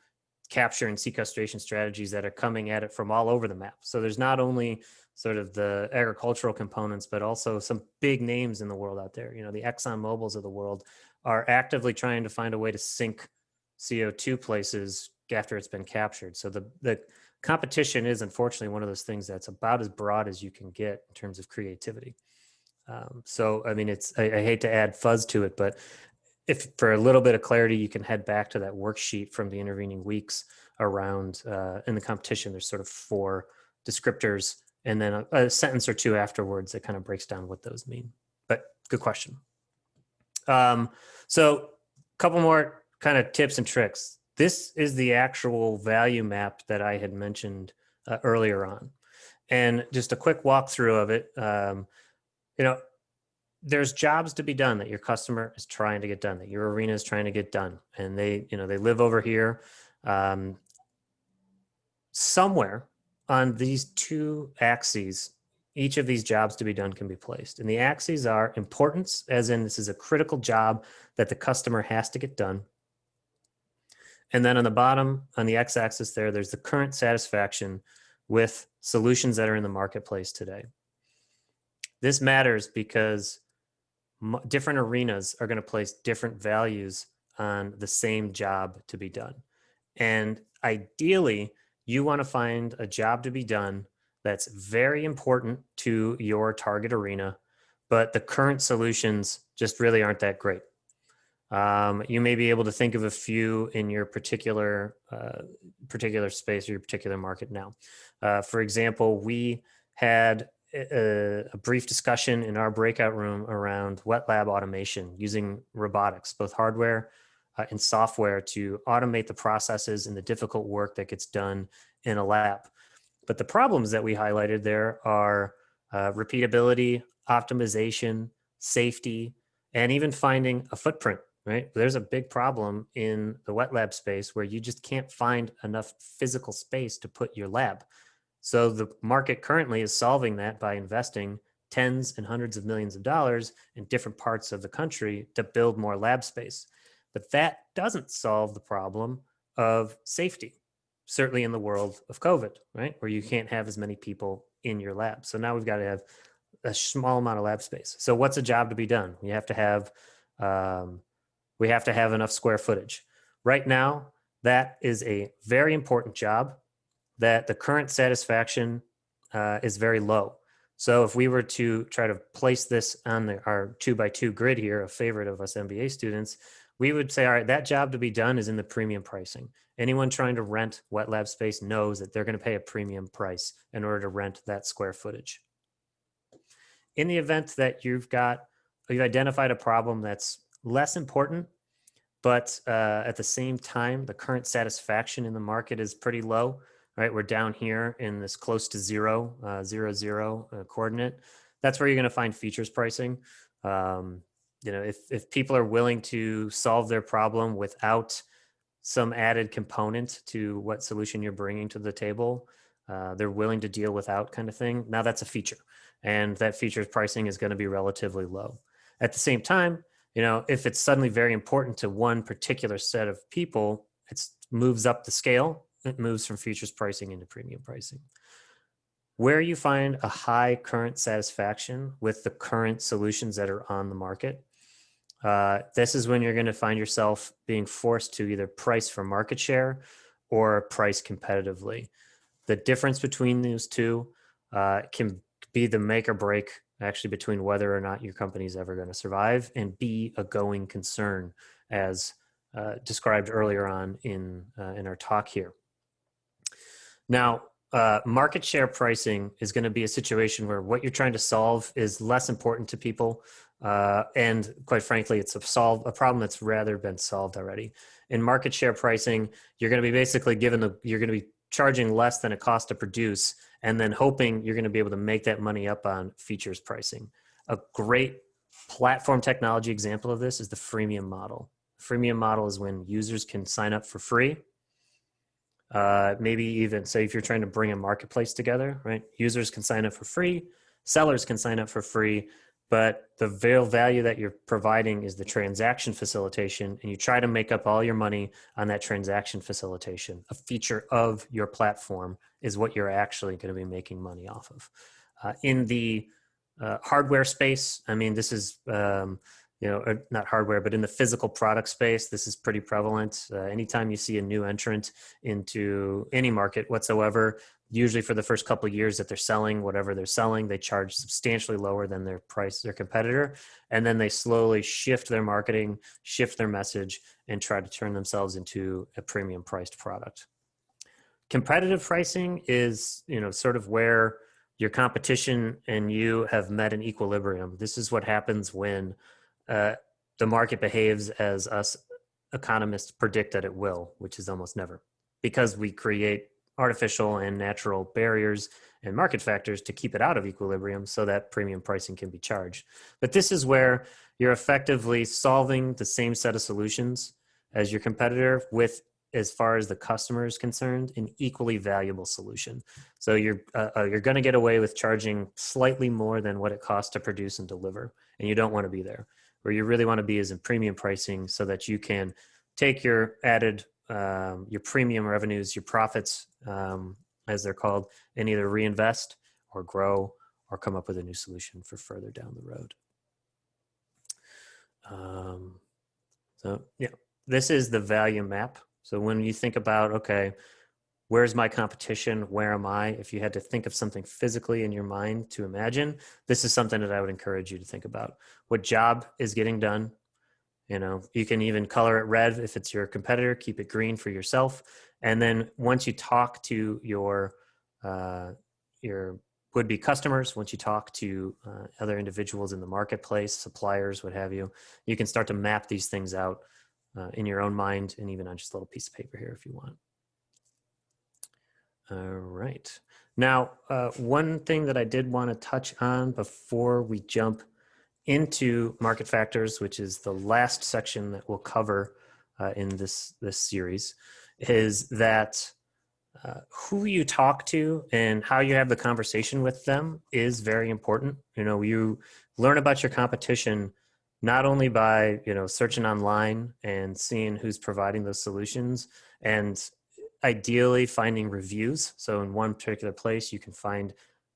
Speaker 3: capture and sequestration strategies that are coming at it from all over the map. So there's not only sort of the agricultural components, but also some big names in the world out there. You know, the Exxon Mobils of the world are actively trying to find a way to sink CO2 places after it's been captured. So the competition is unfortunately one of those things that's about as broad as you can get in terms of creativity. So, I mean, I hate to add fuzz to it, but if for a little bit of clarity, you can head back to that worksheet from the intervening weeks around in the competition. There's sort of 4 descriptors and then a sentence or 2 afterwards that kind of breaks down what those mean. But good question. So a couple more kind of tips and tricks. This is the actual value map that I had mentioned earlier on. And just a quick walkthrough of it. You know, there's jobs to be done that your customer is trying to get done, that your arena is trying to get done. And they live over here. Somewhere on these 2 axes, each of these jobs to be done can be placed. And the axes are importance, as in this is a critical job that the customer has to get done. And then on the bottom, on the x-axis there's the current satisfaction with solutions that are in the marketplace today. This matters because different arenas are going to place different values on the same job to be done. And ideally, you want to find a job to be done that's very important to your target arena, but the current solutions just really aren't that great. You may be able to think of a few in your particular space or your particular market now. For example, we had a brief discussion in our breakout room around wet lab automation using robotics, both hardware and software, to automate the processes and the difficult work that gets done in a lab. But the problems that we highlighted there are repeatability, optimization, safety, and even finding a footprint, right? There's a big problem in the wet lab space where you just can't find enough physical space to put your lab. So the market currently is solving that by investing tens and hundreds of millions of dollars in different parts of the country to build more lab space. But that doesn't solve the problem of safety, certainly in the world of COVID, right? Where you can't have as many people in your lab. So now we've got to have a small amount of lab space. So what's a job to be done? We have to have enough square footage. Right now, that is a very important job that the current satisfaction is very low. So if we were to try to place this on our 2x2 grid here, a favorite of us MBA students, we would say, all right, that job to be done is in the premium pricing. Anyone trying to rent wet lab space knows that they're going to pay a premium price in order to rent that square footage. In the event that you've identified a problem that's less important, but at the same time, the current satisfaction in the market is pretty low, right? We're down here in this close to zero coordinate. That's where you're going to find features pricing. If people are willing to solve their problem without some added component to what solution you're bringing to the table, they're willing to deal without kind of thing. Now that's a feature, and that features pricing is going to be relatively low. At the same time, if it's suddenly very important to one particular set of people, it moves up the scale. It moves from features pricing into premium pricing. Where you find a high current satisfaction with the current solutions that are on the market, this is when you're going to find yourself being forced to either price for market share or price competitively. The difference between those two can be the make or break actually between whether or not your company is ever going to survive and be a going concern, as described earlier on in our talk here. Now, market share pricing is going to be a situation where what you're trying to solve is less important to people. And quite frankly, it's a problem that's rather been solved already. In market share pricing, you're going to be basically you're going to be charging less than it costs to produce, and then hoping you're going to be able to make that money up on features pricing. A great platform technology example of this is the freemium model. Freemium model is when users can sign up for free. Maybe even say if you're trying to bring a marketplace together, right? Users can sign up for free, sellers can sign up for free, but the real value that you're providing is the transaction facilitation, and you try to make up all your money on that transaction facilitation. A feature of your platform is what you're actually going to be making money off of. In the hardware space, I mean, this is, not hardware, but in the physical product space, this is pretty prevalent. Anytime you see a new entrant into any market whatsoever, usually for the first couple of years that they're selling whatever they're selling, they charge substantially lower than their competitor. And then they slowly shift their marketing, shift their message, and try to turn themselves into a premium priced product. Competitive pricing is, sort of where your competition and you have met an equilibrium. This is what happens when the market behaves as us economists predict that it will, which is almost never, because we create artificial and natural barriers and market factors to keep it out of equilibrium so that premium pricing can be charged. But this is where you're effectively solving the same set of solutions as your competitor with, as far as the customer is concerned, an equally valuable solution. So you're going to get away with charging slightly more than what it costs to produce and deliver, and you don't want to be there. Where you really want to be is in premium pricing, so that you can take your added, your premium revenues, your profits, as they're called, and either reinvest or grow or come up with a new solution for further down the road. So yeah, this is the value map. So when you think about, okay, where's my competition? Where am I? If you had to think of something physically in your mind to imagine, this is something that I would encourage you to think about. What job is getting done? You can even color it red if it's your competitor, keep it green for yourself. And then once you talk to your would-be customers, once you talk to other individuals in the marketplace, suppliers, what have you, you can start to map these things out in your own mind, and even on just a little piece of paper here if you want. All right. Now, one thing that I did want to touch on before we jump into market factors, which is the last section that we'll cover in this series, is that who you talk to and how you have the conversation with them is very important. You learn about your competition not only by searching online and seeing who's providing those solutions, and ideally finding reviews. So in one particular place, you can find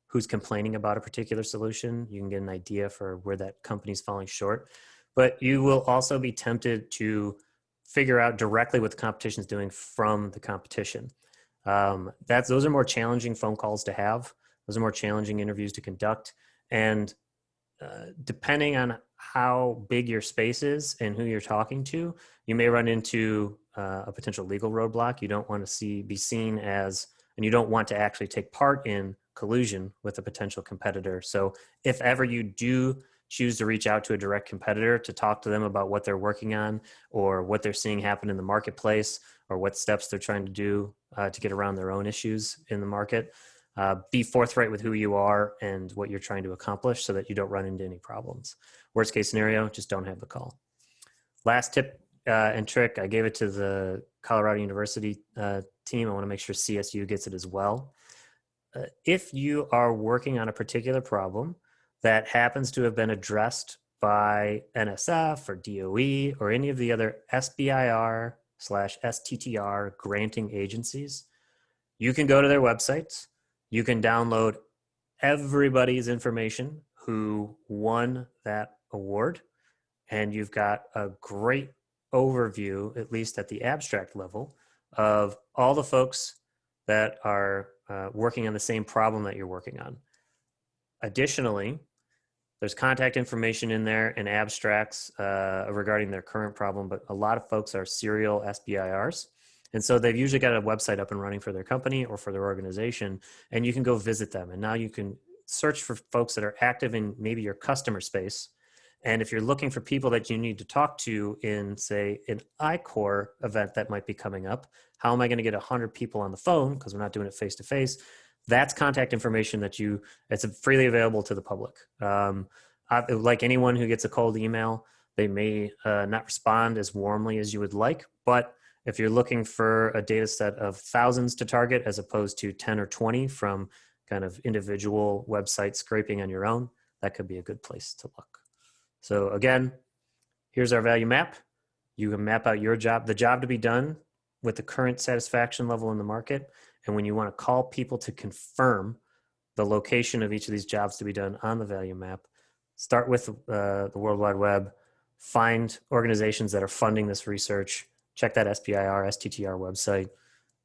Speaker 3: who's complaining about a particular solution. You can get an idea for where that company's falling short. But you will also be tempted to figure out directly what the competition is doing from the competition. Those are more challenging phone calls to have. Those are more challenging interviews to conduct. And depending on how big your space is and who you're talking to, you may run into a potential legal roadblock. You don't want to be seen as, and you don't want to actually take part in collusion with a potential competitor. So if ever you do choose to reach out to a direct competitor to talk to them about what they're working on or what they're seeing happen in the marketplace or what steps they're trying to do to get around their own issues in the market, be forthright with who you are and what you're trying to accomplish so that you don't run into any problems. Worst case scenario, just don't have the call. Last tip and trick, I gave it to the Colorado University team. I want to make sure CSU gets it as well. If you are working on a particular problem that happens to have been addressed by NSF or DOE or any of the other SBIR/STTR granting agencies, you can go to their websites. You can download everybody's information who won that award, and you've got a great overview, at least at the abstract level, of all the folks that are working on the same problem that you're working on. Additionally, there's contact information in there and abstracts regarding their current problem, but a lot of folks are serial SBIRs. And so they've usually got a website up and running for their company or for their organization, and you can go visit them. And now you can search for folks that are active in maybe your customer space. And if you're looking for people that you need to talk to in, say, an I-Core event that might be coming up, how am I going to get 100 people on the phone, because we're not doing it face to face? That's contact information it's freely available to the public. Like anyone who gets a cold email, they may not respond as warmly as you would like, but if you're looking for a data set of thousands to target as opposed to 10 or 20 from kind of individual website scraping on your own, that could be a good place to look. So again, here's our value map. You can map out the job to be done with the current satisfaction level in the market. And when you want to call people to confirm the location of each of these jobs to be done on the value map, start with the World Wide Web, find organizations that are funding this research, check that SBIR, STTR website,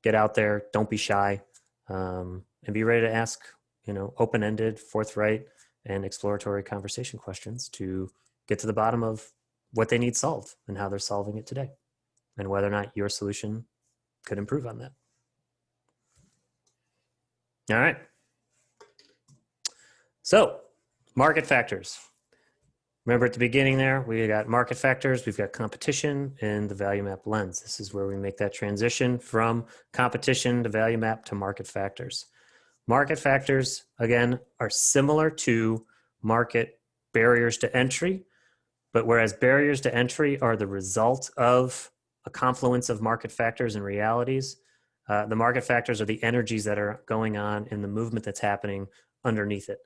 Speaker 3: get out there, don't be shy, and be ready to ask, open-ended, forthright, and exploratory conversation questions to get to the bottom of what they need solved and how they're solving it today, and whether or not your solution could improve on that. All right. So, market factors. Remember at the beginning there, we got market factors, we've got competition, and the value map lens. This is where we make that transition from competition to value map to market factors. Market factors, again, are similar to market barriers to entry, but whereas barriers to entry are the result of a confluence of market factors and realities, the market factors are the energies that are going on in the movement that's happening underneath it.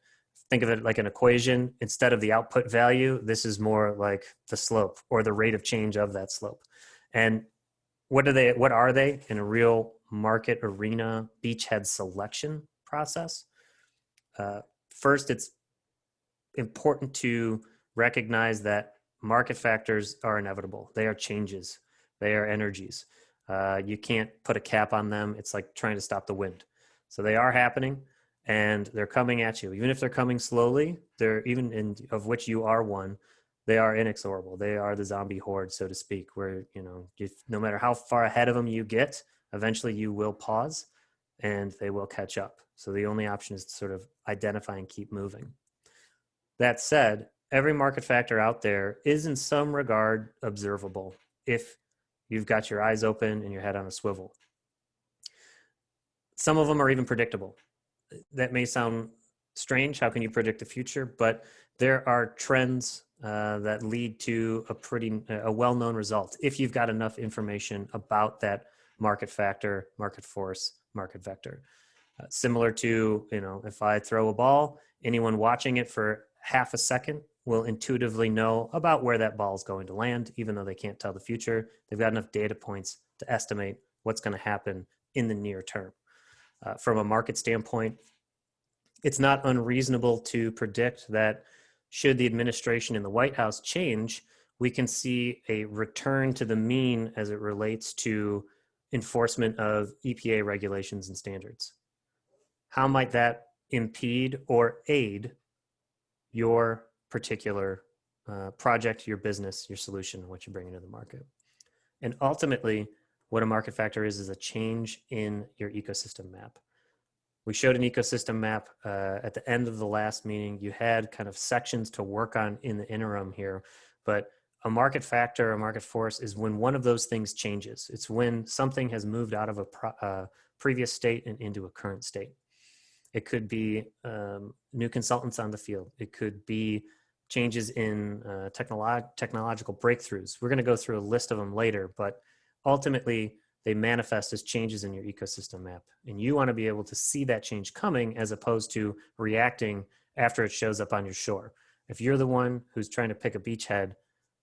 Speaker 3: Think of it like an equation. Instead of the output value, this is more like the slope or the rate of change of that slope. And what are they in a real market arena beachhead selection process? First, it's important to recognize that market factors are inevitable. They are changes. They are energies. You can't put a cap on them. It's like trying to stop the wind. So they are happening, and they're coming at you. Even if they're coming slowly, of which you are one, they are inexorable. They are the zombie horde, so to speak, where, no matter how far ahead of them you get, eventually you will pause and they will catch up. So the only option is to sort of identify and keep moving. That said, every market factor out there is in some regard observable if you've got your eyes open and your head on a swivel. Some of them are even predictable. That may sound strange. How can you predict the future? But there are trends that lead to a well-known result if you've got enough information about that market factor, market force, market vector. Similar to, if I throw a ball, anyone watching it for half a second will intuitively know about where that ball is going to land, even though they can't tell the future. They've got enough data points to estimate what's going to happen in the near term. From a market standpoint, it's not unreasonable to predict that should the administration in the White House change, we can see a return to the mean as it relates to enforcement of EPA regulations and standards. How might that impede or aid your particular project, your business, your solution, what you're bringing to the market? And ultimately, what a market factor is a change in your ecosystem map. We showed an ecosystem map at the end of the last meeting. You had kind of sections to work on in the interim here, but a market factor, a market force is when one of those things changes. It's when something has moved out of a previous state and into a current state. It could be new consultants on the field. It could be changes in technological breakthroughs. We're going to go through a list of them later, but ultimately they manifest as changes in your ecosystem map. And you want to be able to see that change coming as opposed to reacting after it shows up on your shore. If you're the one who's trying to pick a beachhead,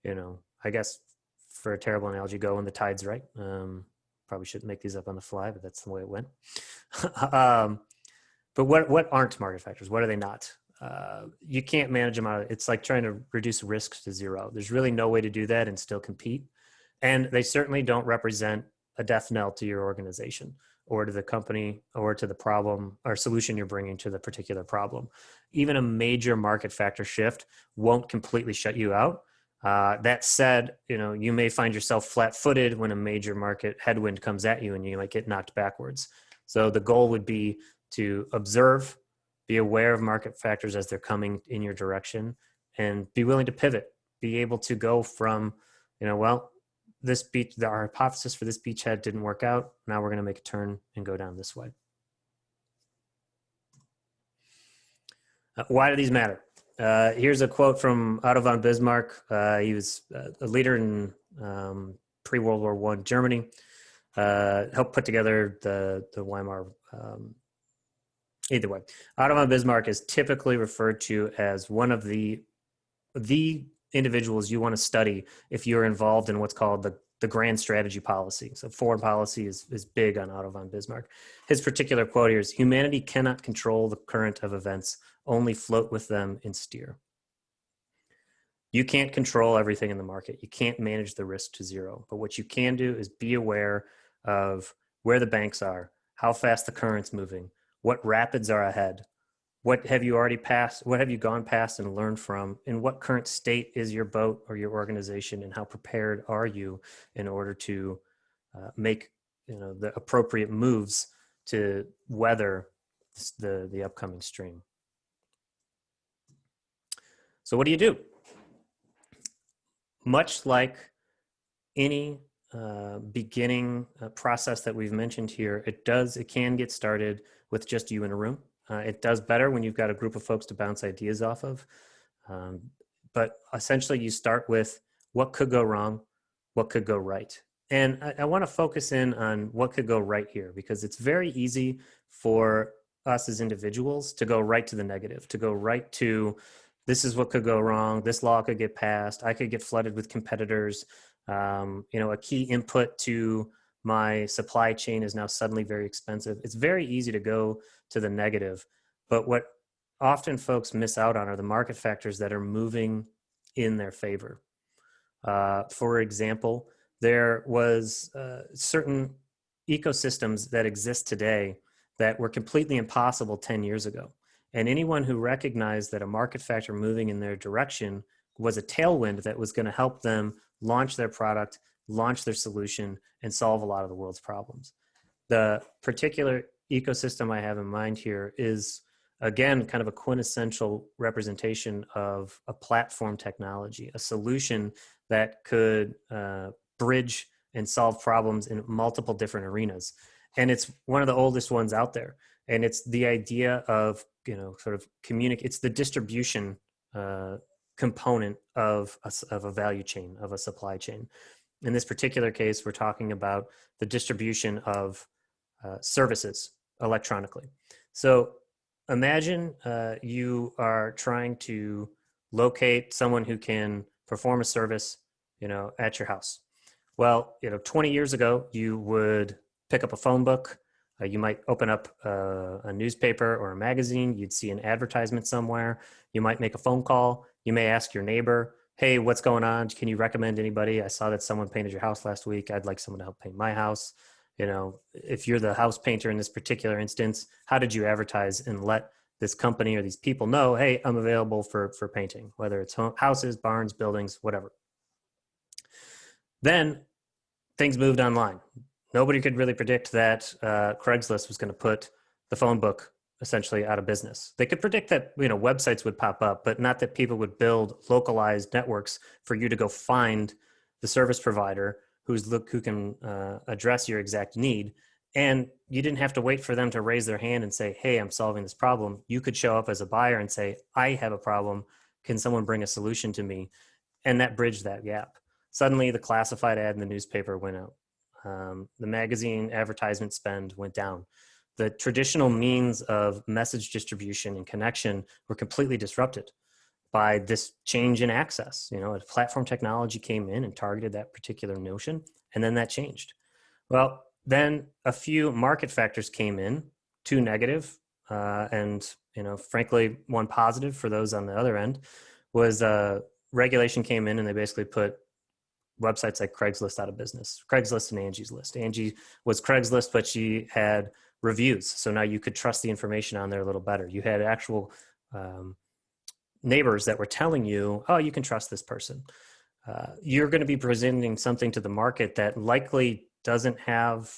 Speaker 3: I guess for a terrible analogy, go when the tide's right. Probably shouldn't make these up on the fly, but that's the way it went. But what aren't market factors? What are they not? You can't manage them out. It's like trying to reduce risk to zero. There's really no way to do that and still compete. And they certainly don't represent a death knell to your organization or to the company or to the problem or solution you're bringing to the particular problem. Even a major market factor shift won't completely shut you out. That said, you may find yourself flat-footed when a major market headwind comes at you and you might get knocked backwards. So the goal would be to observe, be aware of market factors as they're coming in your direction, and be willing to pivot, be able to go from, well, our hypothesis for this beachhead didn't work out. Now we're going to make a turn and go down this way. Why do these matter? Here's a quote from Otto von Bismarck. He was a leader in pre-World War I Germany, helped put together the Weimar. Either way, Otto von Bismarck is typically referred to as one of the individuals you want to study if you're involved in what's called the grand strategy policy. So foreign policy is big on Otto von Bismarck. His particular quote here is, "Humanity cannot control the current of events, only float with them and steer." You can't control everything in the market. You can't manage the risk to zero. But what you can do is be aware of where the banks are, how fast the current's moving, what rapids are ahead, what have you already passed, what have you gone past and learned from, in what current state is your boat or your organization, and how prepared are you in order to make the appropriate moves to weather the upcoming stream. So what do you do? Much like any beginning process that we've mentioned here, it can get started with just you in a room. It does better when you've got a group of folks to bounce ideas off of. But essentially you start with what could go wrong, what could go right. And I want to focus in on what could go right here, because it's very easy for us as individuals to go right to the negative, to go right to, this is what could go wrong, this law could get passed, I could get flooded with competitors, a key input to my supply chain is now suddenly very expensive. It's very easy to go to the negative, but what often folks miss out on are the market factors that are moving in their favor. For example, there was certain ecosystems that exist today that were completely impossible 10 years ago. And anyone who recognized that a market factor moving in their direction was a tailwind that was going to help them launch their product, launch their solution, and solve a lot of the world's problems. The particular ecosystem I have in mind here is, again, kind of a quintessential representation of a platform technology, a solution that could bridge and solve problems in multiple different arenas. And it's one of the oldest ones out there. And it's the idea of, it's the distribution component of a value chain, of a supply chain. In this particular case, we're talking about the distribution of services electronically. So imagine you are trying to locate someone who can perform a service, at your house. Well, 20 years ago, you would pick up a phone book. You might open up a newspaper or a magazine. You'd see an advertisement somewhere. You might make a phone call. You may ask your neighbor, hey, what's going on? Can you recommend anybody? I saw that someone painted your house last week. I'd like someone to help paint my house. If you're the house painter in this particular instance, how did you advertise and let this company or these people know, hey, I'm available for painting, whether it's houses, barns, buildings, whatever. Then things moved online. Nobody could really predict that Craigslist was going to put the phone book essentially out of business. They could predict that websites would pop up, but not that people would build localized networks for you to go find the service provider who can address your exact need. And you didn't have to wait for them to raise their hand and say, hey, I'm solving this problem. You could show up as a buyer and say, I have a problem. Can someone bring a solution to me? And that bridged that gap. Suddenly the classified ad in the newspaper went out. The magazine advertisement spend went down. The traditional means of message distribution and connection were completely disrupted by this change in access. A platform technology came in and targeted that particular notion, and then that changed. Well, then a few market factors came in, two negative, and frankly, one positive for those on the other end was regulation came in and they basically put websites like Craigslist out of business. Craigslist and Angie's List. Angie was Craigslist, but she had reviews. So now you could trust the information on there a little better. You had actual neighbors that were telling you, oh, you can trust this person. you're going to be presenting something to the market that likely doesn't have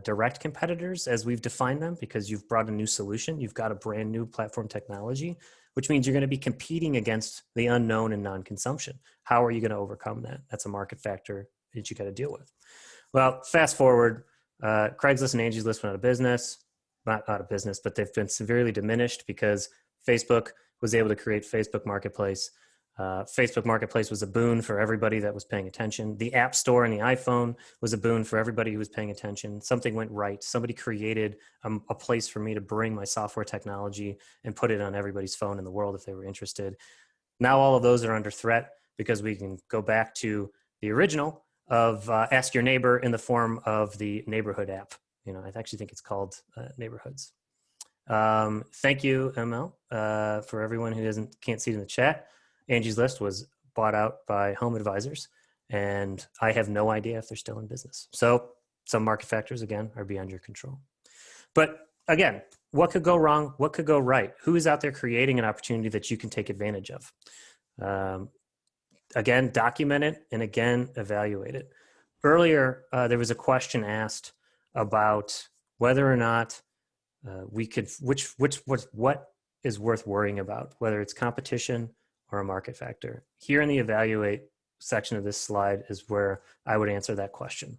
Speaker 3: direct competitors as we've defined them, because you've brought a new solution. You've got a brand new platform technology, which means you're going to be competing against the unknown and non-consumption. How are you going to overcome that? That's a market factor that you got to deal with. Well, fast forward, Craigslist and Angie's List went out of business. Not out of business, but they've been severely diminished because Facebook was able to create Facebook Marketplace. Facebook Marketplace was a boon for everybody that was paying attention. The App Store and the iPhone was a boon for everybody who was paying attention. Something went right. Somebody created a place for me to bring my software technology and put it on everybody's phone in the world if they were interested. Now all of those are under threat because we can go back to the original of Ask Your Neighbor in the form of the Neighborhood app. I actually think it's called Neighborhoods. Thank you, ML, for everyone who can't see it in the chat. Angie's List was bought out by Home Advisors, and I have no idea if they're still in business. So some market factors, again, are beyond your control. But again, what could go wrong? What could go right? Who is out there creating an opportunity that you can take advantage of? Again, document it, and again, evaluate it. Earlier, there was a question asked about whether or not we could, what is worth worrying about, whether it's competition or a market factor. Here in the evaluate section of this slide is where I would answer that question.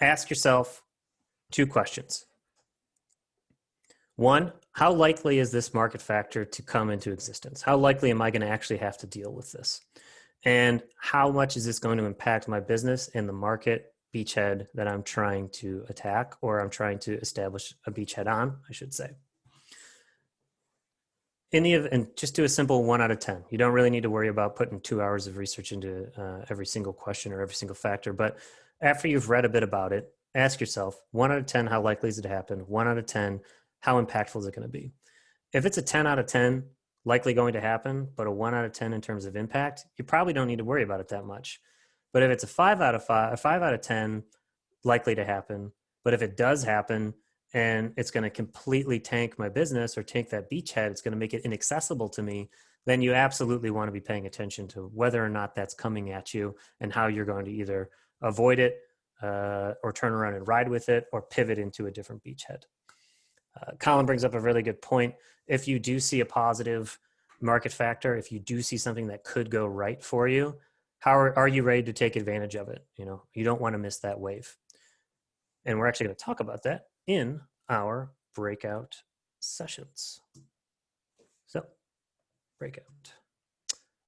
Speaker 3: Ask yourself 2 questions. 1, how likely is this market factor to come into existence? How likely am I going to actually have to deal with this? And how much is this going to impact my business and the market beachhead that I'm trying to attack, or I'm trying to establish a beachhead on, I should say. And just do a simple 1 out of 10. You don't really need to worry about putting 2 hours of research into every single question or every single factor. But after you've read a bit about it, ask yourself, 1 out of 10, how likely is it to happen? 1 out of 10, how impactful is it going to be? If it's a 10 out of 10, likely going to happen, but a 1 out of 10 in terms of impact, you probably don't need to worry about it that much. But if it's a 5 out of 10, likely to happen, but if it does happen and it's going to completely tank my business or tank that beachhead, it's going to make it inaccessible to me, then you absolutely want to be paying attention to whether or not that's coming at you and how you're going to either avoid it or turn around and ride with it or pivot into a different beachhead. Colin brings up a really good point. If you do see a positive market factor, if you do see something that could go right for you, how are you ready to take advantage of it? You don't want to miss that wave. And we're actually going to talk about that in our breakout sessions. So, breakout.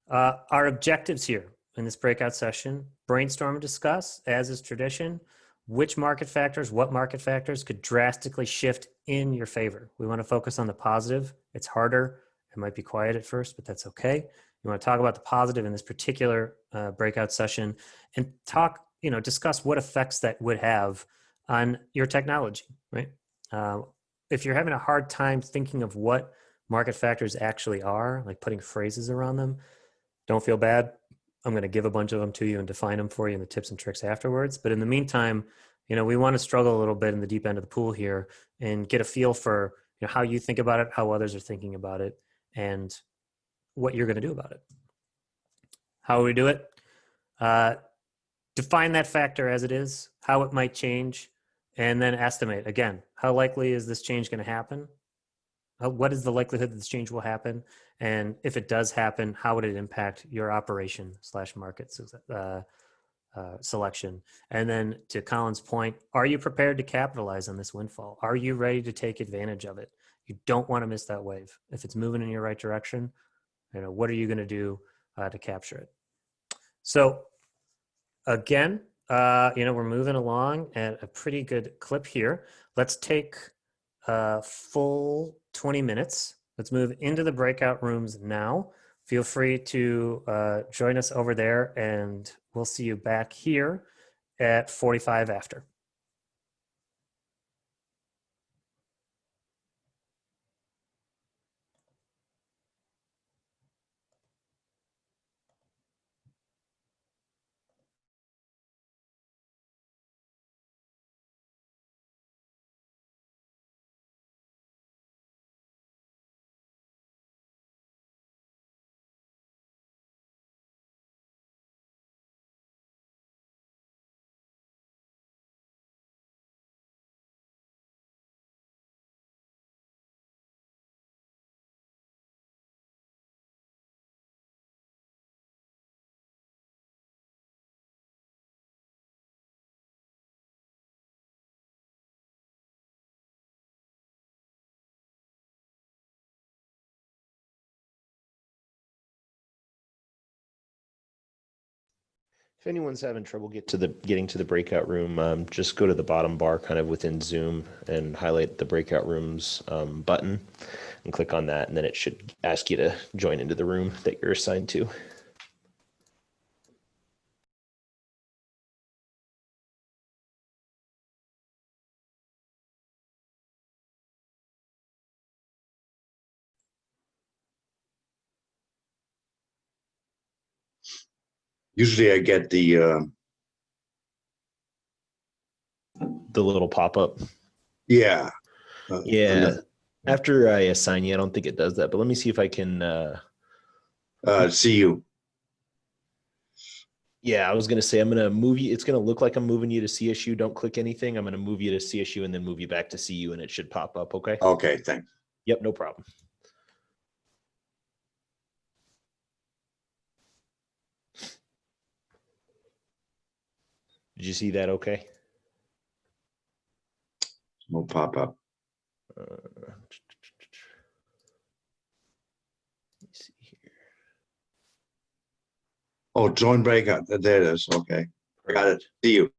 Speaker 3: Our objectives here in this breakout session: brainstorm and discuss, as is tradition, which market factors, what market factors could drastically shift in your favor. We want to focus on the positive. It's harder. It might be quiet at first, but that's okay. You want to talk about the positive in this particular breakout session and discuss what effects that would have on your technology, right? If you're having a hard time thinking of what market factors actually are, like putting phrases around them, don't feel bad. I'm going to give a bunch of them to you and define them for you in the tips and tricks afterwards. But in the meantime, we want to struggle a little bit in the deep end of the pool here and get a feel for how you think about it, how others are thinking about it, and what you're going to do about it. How will we do it? Define that factor as it is, how it might change, and then estimate. Again, how likely is this change going to happen? What is the likelihood that this change will happen? And if it does happen, how would it impact your operation / market selection? And then to Colin's point, are you prepared to capitalize on this windfall? Are you ready to take advantage of it? You don't want to miss that wave. If it's moving in your right direction, what are you going to do to capture it? So again, we're moving along at a pretty good clip here. Let's take a full 20 minutes. Let's move into the breakout rooms now. Feel free to join us over there, and we'll see you back here at 45 after.
Speaker 4: If anyone's having trouble getting to the breakout room, just go to the bottom bar kind of within Zoom and highlight the breakout rooms button and click on that, and then it should ask you to join into the room that you're assigned to.
Speaker 5: Usually I get the,
Speaker 4: The little pop-up.
Speaker 5: yeah.
Speaker 4: Yeah. After I assign you, I don't think it does that, but let me see if I can.
Speaker 5: See you.
Speaker 4: Yeah, I was gonna say I'm gonna move you. It's gonna look like I'm moving you to CSU. Don't click anything. I'm gonna move you to CSU and then move you back to CU, and it should pop up. Okay.
Speaker 5: Okay, thanks.
Speaker 4: Yep, no problem. Did you see that? Okay.
Speaker 5: No pop-up.
Speaker 4: Let me see here.
Speaker 5: Oh, join breakout. There it is. Okay. Got it. See you.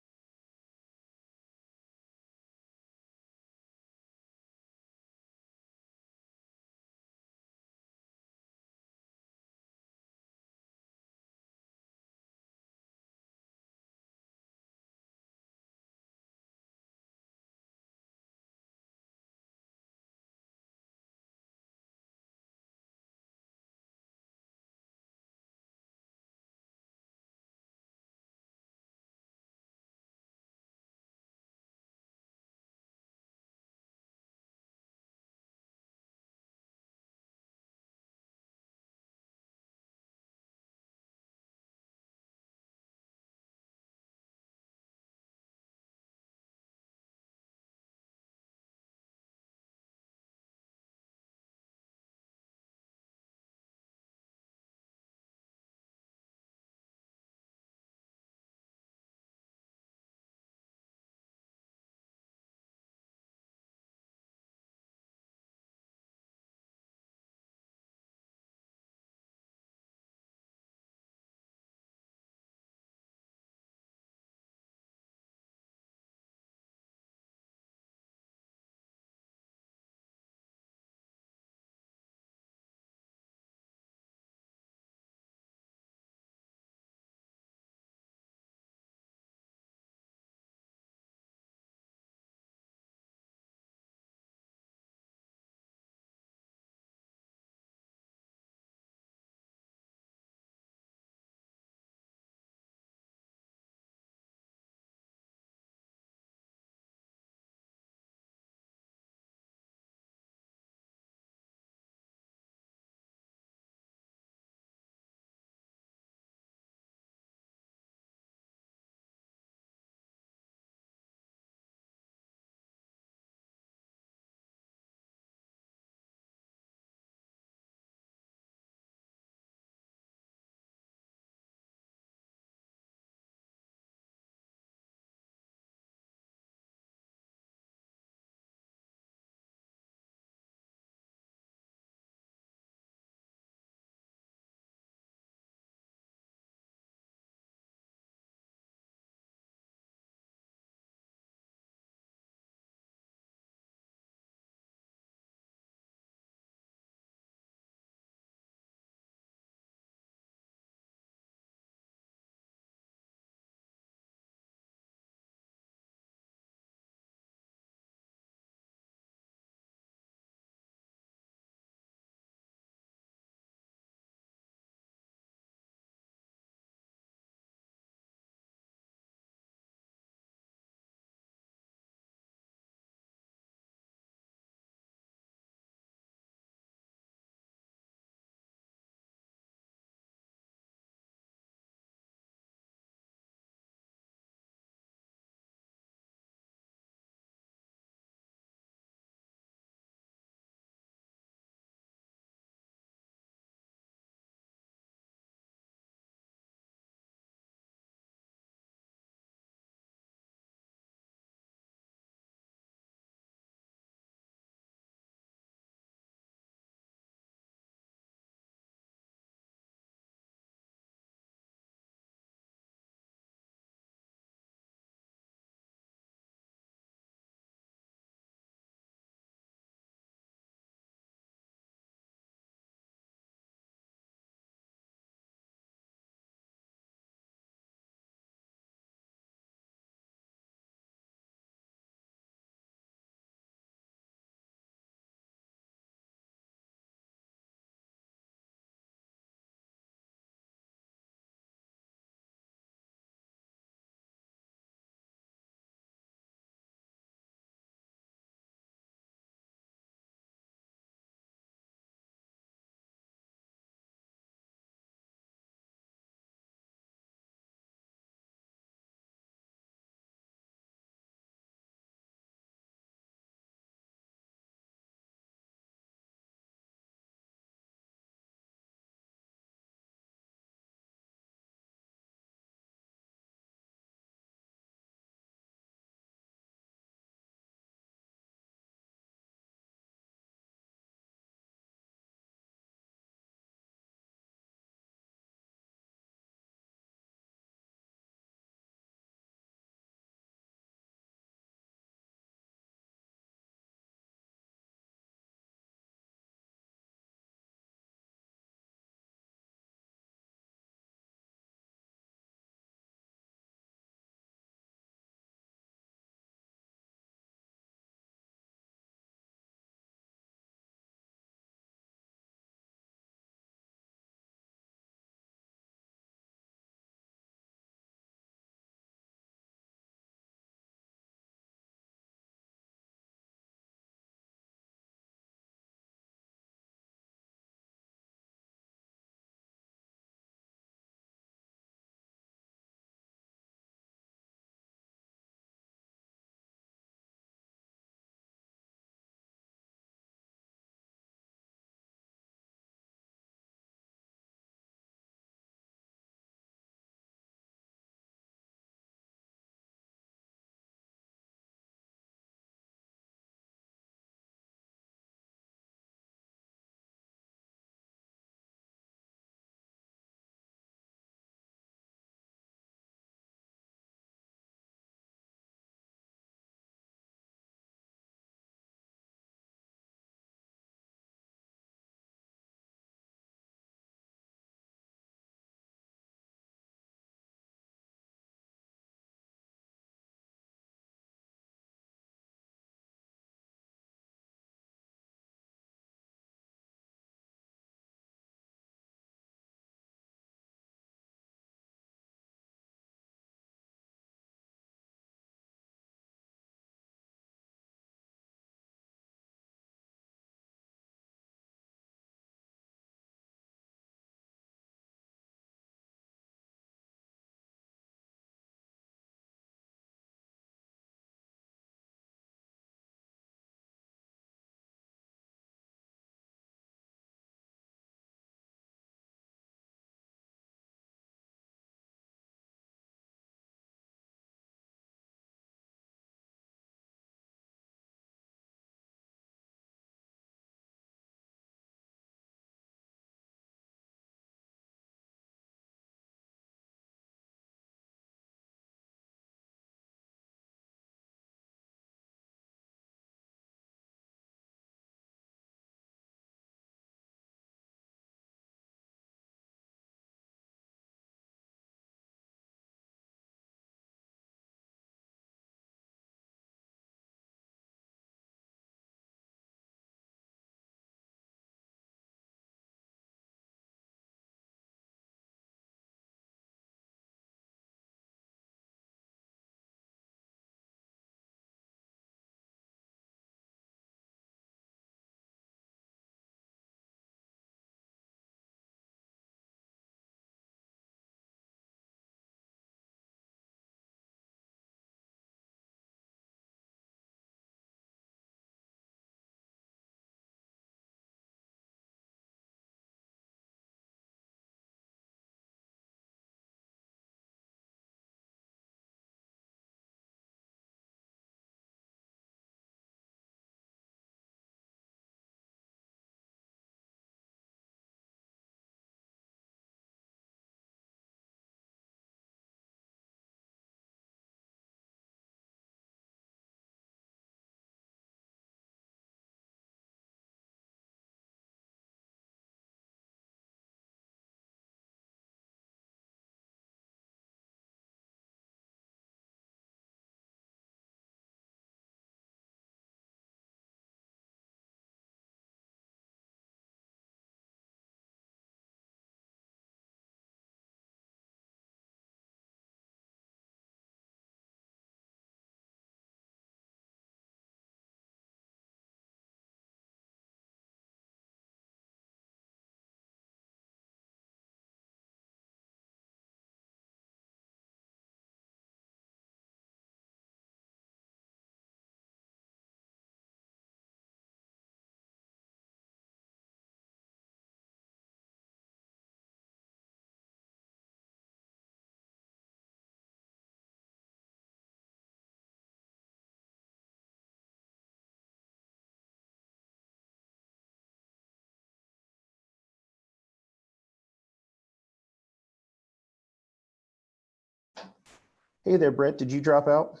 Speaker 4: Hey there, Brett. Did you drop out?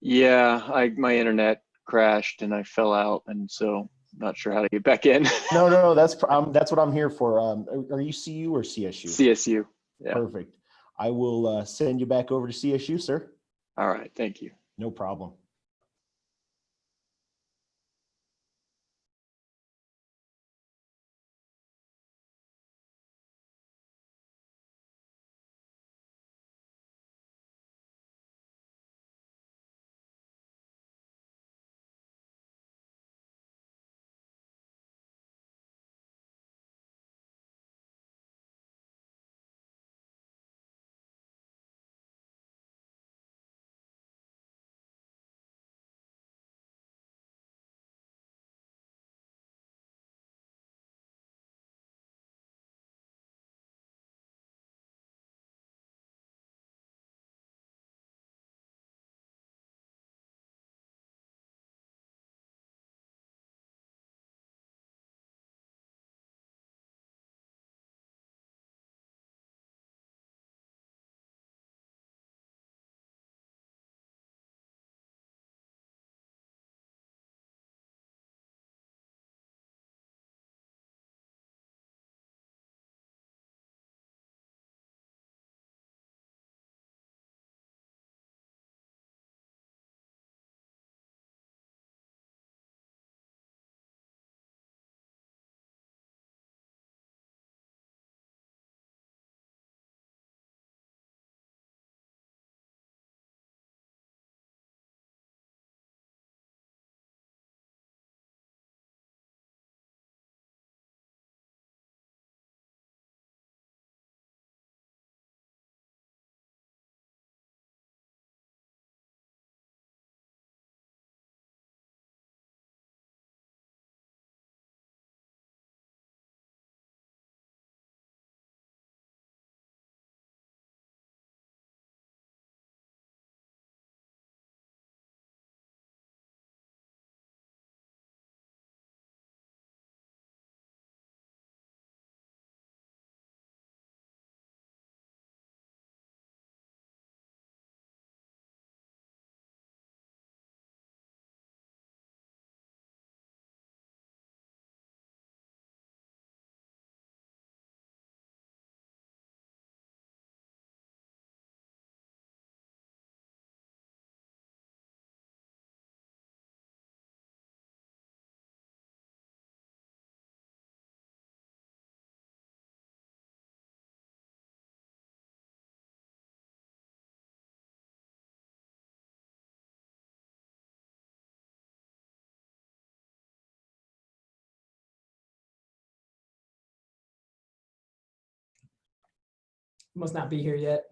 Speaker 9: Yeah, my internet crashed and I fell out, and so not sure how to get back in.
Speaker 4: No. That's what I'm here for. Are you CU or CSU?
Speaker 9: CSU. Yeah.
Speaker 4: Perfect. I will send you back over to CSU, sir.
Speaker 9: All right. Thank you.
Speaker 4: No problem.
Speaker 2: Must not be here yet.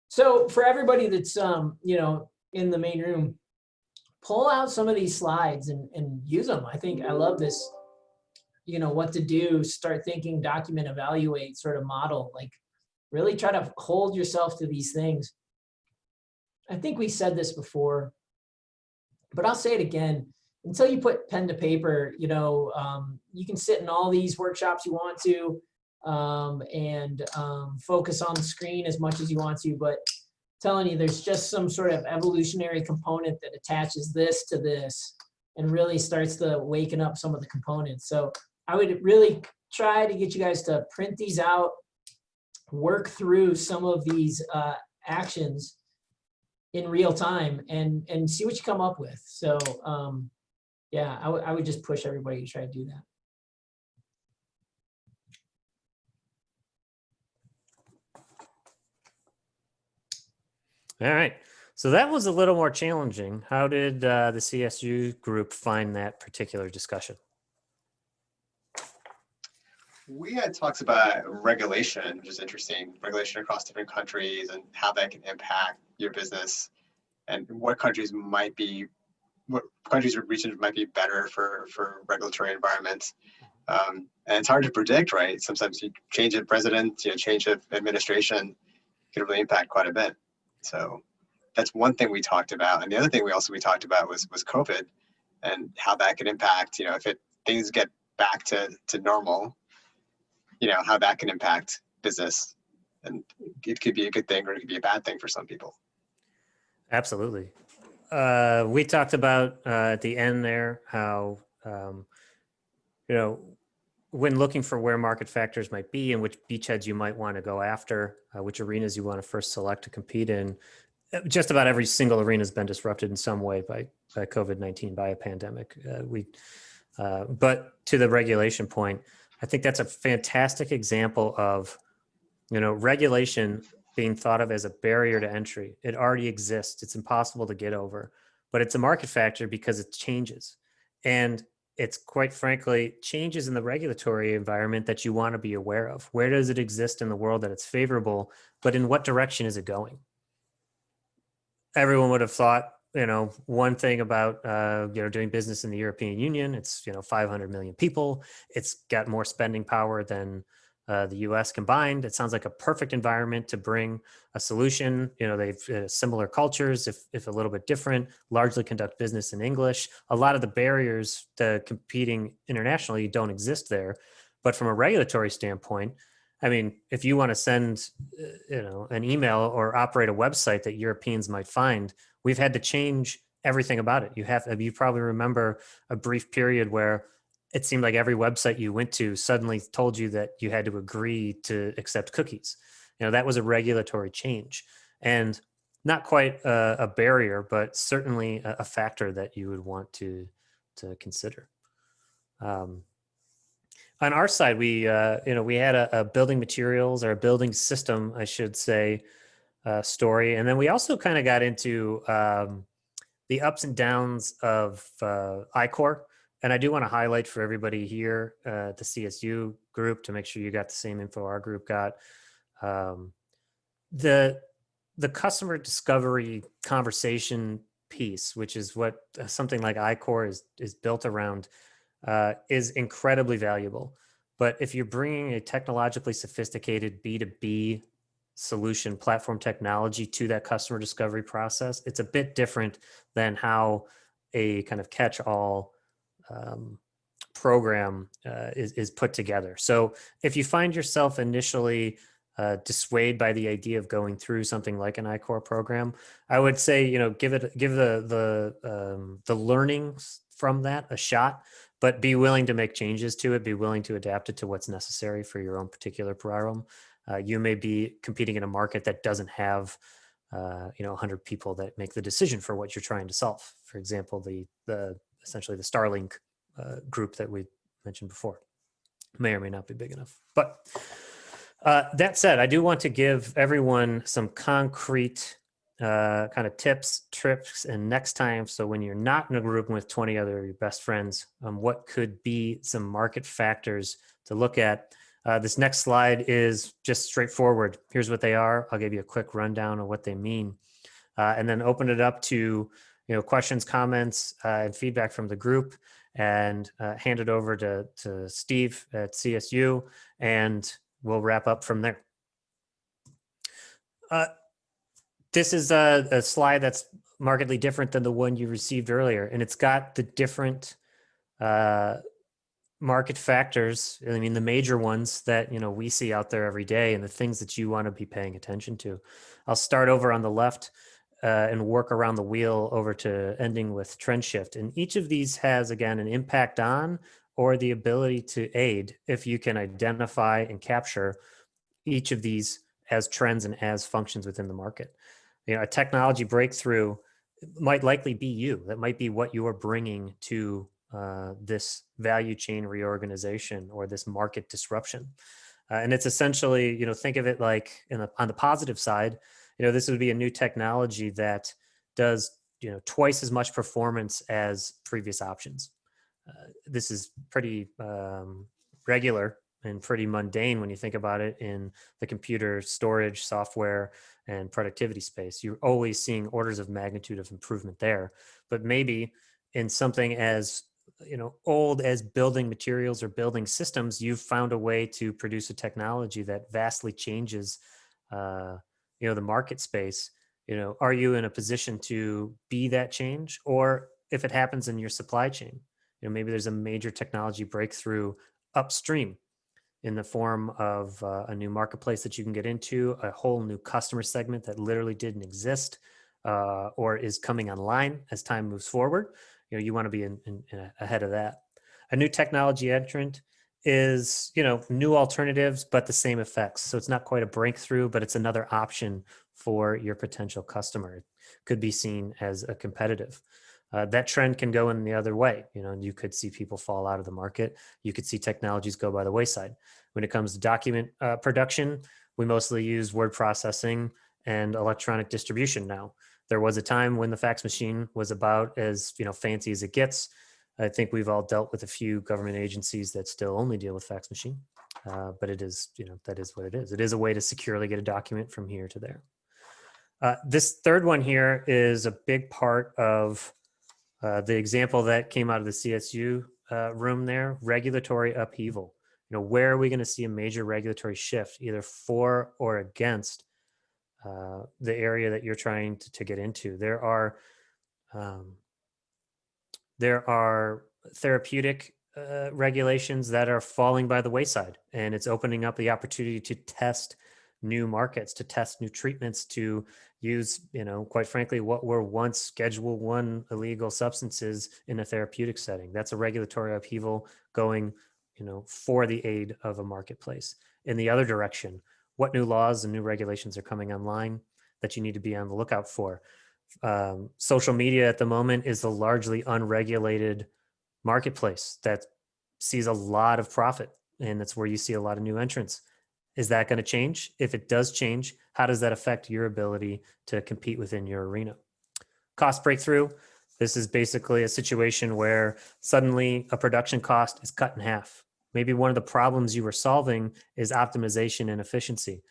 Speaker 2: So for everybody that's in the main room, pull out some of these slides and use them. I think I love this, what to do, start thinking, document, evaluate sort of model, like really try to hold yourself to these things. I think we said this before, but I'll say it again. Until you put pen to paper, you can sit in all these workshops you want to and focus on the screen as much as you want to, but telling you there's just some sort of evolutionary component that attaches this to this and really starts to waken up some of the components. So I would really try to get you guys to print these out, work through some of these actions in real time and see what you come up with. So yeah, I would just push everybody to try to do that.
Speaker 3: All right. So that was a little more challenging. How did the CSU group find that particular discussion?
Speaker 7: We had talks about regulation, which is interesting, regulation across different countries and how that can impact your business and what countries or regions might be better for regulatory environments. And it's hard to predict, right? Sometimes you change a president, change of administration can really impact quite a bit. So that's one thing we talked about. And the other thing we talked about was COVID and how that could impact, if things get back to normal, how that can impact business. And it could be a good thing or it could be a bad thing for some people.
Speaker 3: Absolutely. We talked about at the end there how, when looking for where market factors might be and which beachheads you might want to go after, which arenas you want to first select to compete in, just about every single arena has been disrupted in some way by COVID-19, by a pandemic. But to the regulation point, I think that's a fantastic example of, regulation being thought of as a barrier to entry. It already exists. It's impossible to get over, but it's a market factor because it changes. And it's quite frankly changes in the regulatory environment that you want to be aware of. Where does it exist in the world that it's favorable, but in what direction is it going? Everyone would have thought, one thing about, doing business in the European Union, it's, 500 million people. It's got more spending power than the US combined. It sounds like a perfect environment to bring a solution. They've similar cultures, if a little bit different, largely conduct business in English. A lot of the barriers to competing internationally don't exist there. But from a regulatory standpoint, I mean, if you want to send, an email or operate a website that Europeans might find, we've had to change everything about it. You probably remember a brief period where it seemed like every website you went to suddenly told you that you had to agree to accept cookies. That was a regulatory change, and not quite a barrier, but certainly a factor that you would want to consider. On our side, we had a building materials or a building system, I should say, story, and then we also kind of got into the ups and downs of I-Core. And I do want to highlight for everybody here at the CSU group to make sure you got the same info our group got. The customer discovery conversation piece, which is what something like I-Core is built around, is incredibly valuable. But if you're bringing a technologically sophisticated B2B solution platform technology to that customer discovery process, it's a bit different than how a kind of catch-all program is put together. So if you find yourself initially dissuaded by the idea of going through something like an I-Core program, I would say, give the learnings from that a shot, but be willing to make changes to it, be willing to adapt it to what's necessary for your own particular problem. You may be competing in a market that doesn't have 100 people that make the decision for what you're trying to solve. For example, essentially the Starlink group that we mentioned before may or may not be big enough. But that said, I do want to give everyone some concrete kind of tips, tricks, and next time. So when you're not in a group with 20 other your best friends, what could be some market factors to look at? This next slide is just straightforward. Here's what they are. I'll give you a quick rundown of what they mean, and then open it up to questions, comments, and feedback from the group, and hand it over to Steve at CSU, and we'll wrap up from there. This is a slide that's markedly different than the one you received earlier, and it's got the different market factors. I mean, the major ones that we see out there every day, and the things that you want to be paying attention to. I'll start over on the left and work around the wheel over to ending with trend shift. And each of these has, again, an impact on or the ability to aid if you can identify and capture each of these as trends and as functions within the market. A technology breakthrough might likely be you. That might be what you are bringing to this value chain reorganization or this market disruption. And it's essentially, think of it like on the positive side, this would be a new technology that does, twice as much performance as previous options. This is pretty regular and pretty mundane when you think about it in the computer storage, software, and productivity space. You're always seeing orders of magnitude of improvement there. But maybe in something as old as building materials or building systems, you've found a way to produce a technology that vastly changes the market space. Are you in a position to be that change? Or if it happens in your supply chain, maybe there's a major technology breakthrough upstream in the form of a new marketplace that you can get into, a whole new customer segment that literally didn't exist or is coming online as time moves forward. You want to be ahead of that. A new technology entrant is, new alternatives, but the same effects. So it's not quite a breakthrough, but it's another option for your potential customer. It could be seen as a competitive. That trend can go in the other way. You could see people fall out of the market. You could see technologies go by the wayside. When it comes to document production, we mostly use word processing and electronic distribution now. There was a time when the fax machine was about as fancy as it gets. I think we've all dealt with a few government agencies that still only deal with fax machine, but it is, that is what it is. It is a way to securely get a document from here to there. This third one here is a big part of the example that came out of the CSU room there, regulatory upheaval. Where are we going to see a major regulatory shift, either for or against the area that you're trying to get into? There are therapeutic regulations that are falling by the wayside, and it's opening up the opportunity to test new markets, to test new treatments, to use, quite frankly, what were once Schedule I illegal substances in a therapeutic setting. That's a regulatory upheaval going, for the aid of a marketplace. In the other direction, what new laws and new regulations are coming online that you need to be on the lookout for? Social media at the moment is a largely unregulated marketplace that sees a lot of profit, and that's where you see a lot of new entrants. Is that going to change? If it does change, how does that affect your ability to compete within your arena? Cost breakthrough. This is basically a situation where suddenly a production cost is cut in half. Maybe one of the problems you were solving is optimization and efficiency.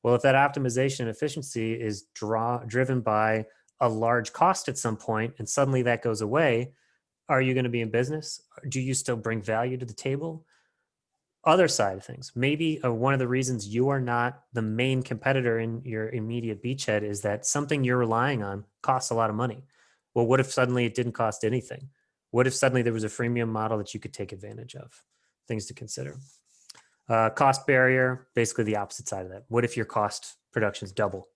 Speaker 3: Well, if that optimization and efficiency is driven by a large cost at some point, and suddenly that goes away, are you going to be in business? Do you still bring value to the table? Other side of things, maybe one of the reasons you are not the main competitor in your immediate beachhead is that something you're relying on costs a lot of money. Well, what if suddenly it didn't cost anything? What if suddenly there was a freemium model that you could take advantage of? Things to consider. Cost barrier, basically the opposite side of that. What if your cost production is double?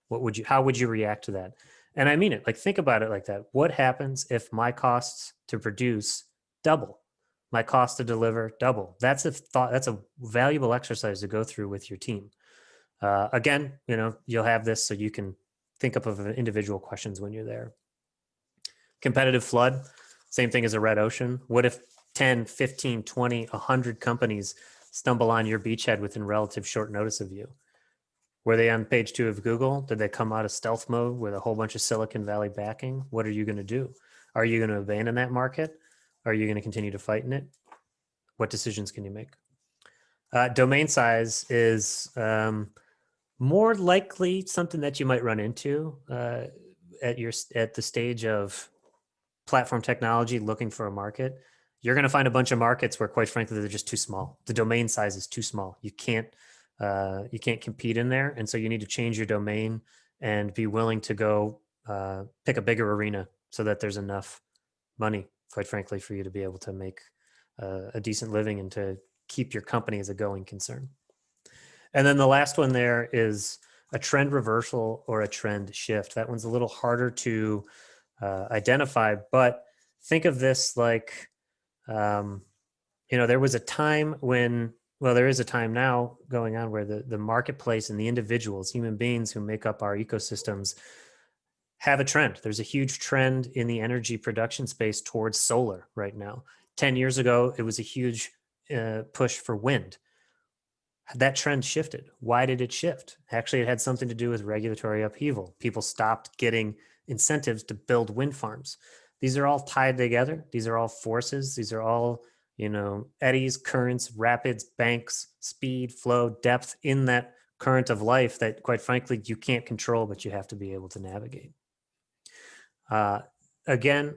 Speaker 3: How would you react to that? And I mean it, think about it like that. What happens if my costs to produce double? My cost to deliver double? That's a valuable exercise to go through with your team. Again, you'll have this so you can think up of individual questions when you're there. Competitive flood, same thing as a red ocean. What if 10, 15, 20, 100 companies stumble on your beachhead within relative short notice of you? Were they on page 2 of Google? Did they come out of stealth mode with a whole bunch of Silicon Valley backing? What are you going to do? Are you going to abandon that market? Are you going to continue to fight in it? What decisions can you make? Domain size is more likely something that you might run into at the stage of platform technology looking for a market. You're going to find a bunch of markets where, quite frankly, they're just too small. The domain size is too small. You can't compete in there, and so you need to change your domain and be willing to go pick a bigger arena so that there's enough money, quite frankly, for you to be able to make a decent living and to keep your company as a going concern. And then the last one there is a trend reversal or a trend shift. That one's a little harder to identify, but think of this like, there was a time when, well, there is a time now going on where the marketplace and the individuals, human beings who make up our ecosystems, have a trend. There's a huge trend in the energy production space towards solar right now. 10 years ago, it was a huge push for wind. That trend shifted. Why did it shift? Actually, it had something to do with regulatory upheaval. People stopped getting incentives to build wind farms. These are all tied together. These are all forces. These are all, eddies, currents, rapids, banks, speed, flow, depth in that current of life that, quite frankly, you can't control, but you have to be able to navigate. Again,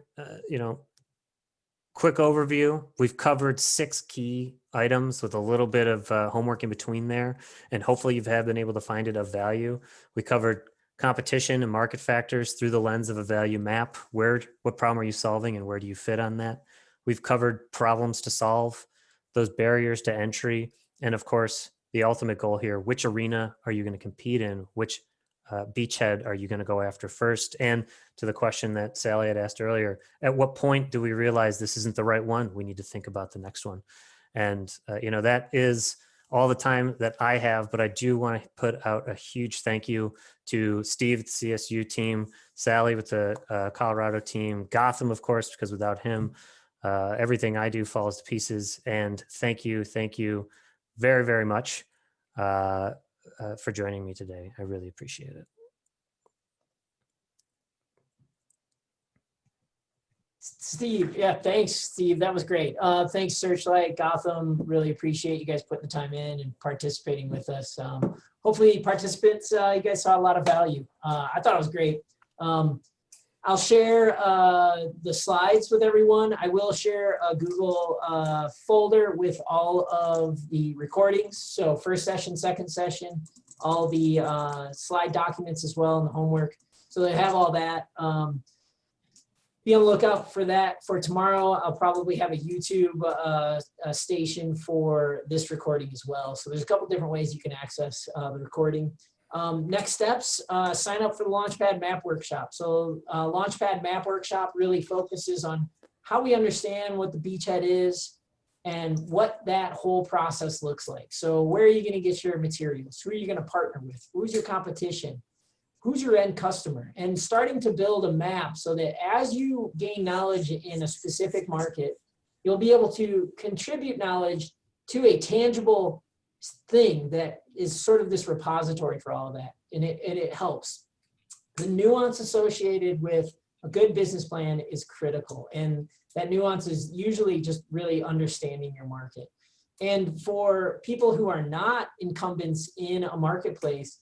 Speaker 3: quick overview. We've covered 6 key items with a little bit of homework in between there, and hopefully you've been able to find it of value. We covered competition and market factors through the lens of a value map. What problem are you solving and where do you fit on that? We've covered problems to solve, those barriers to entry, and of course, the ultimate goal here, which arena are you going to compete in? Which beachhead are you going to go after first? And to the question that Sally had asked earlier, at what point do we realize this isn't the right one? We need to think about the next one. And, that is all the time that I have, but I do want to put out a huge thank you to Steve, the CSU team, Sally with the Colorado team, Gotham, of course, because without him, everything I do falls to pieces. And thank you very, very much for joining me today. I really appreciate it.
Speaker 2: Steve, yeah, thanks, Steve. That was great. Thanks, Searchlight, Gotham. Really appreciate you guys putting the time in and participating with us. Hopefully, participants, you guys saw a lot of value. I thought it was great. I'll share the slides with everyone. I will share a Google folder with all of the recordings. So first session, second session, all the slide documents as well and the homework. So they have all that. Be on the lookout for that for tomorrow. I'll probably have a YouTube station for this recording as well. So there's a couple different ways you can access the recording. Next steps, sign up for the Launchpad Map Workshop. So Launchpad Map Workshop really focuses on how we understand what the beachhead is and what that whole process looks like. So where are you going to get your materials? Who are you going to partner with? Who's your competition? Who's your end customer? And starting to build a map so that as you gain knowledge in a specific market, you'll be able to contribute knowledge to a tangible thing that is sort of this repository for all of that. And it helps. The nuance associated with a good business plan is critical. And that nuance is usually just really understanding your market. And for people who are not incumbents in a marketplace,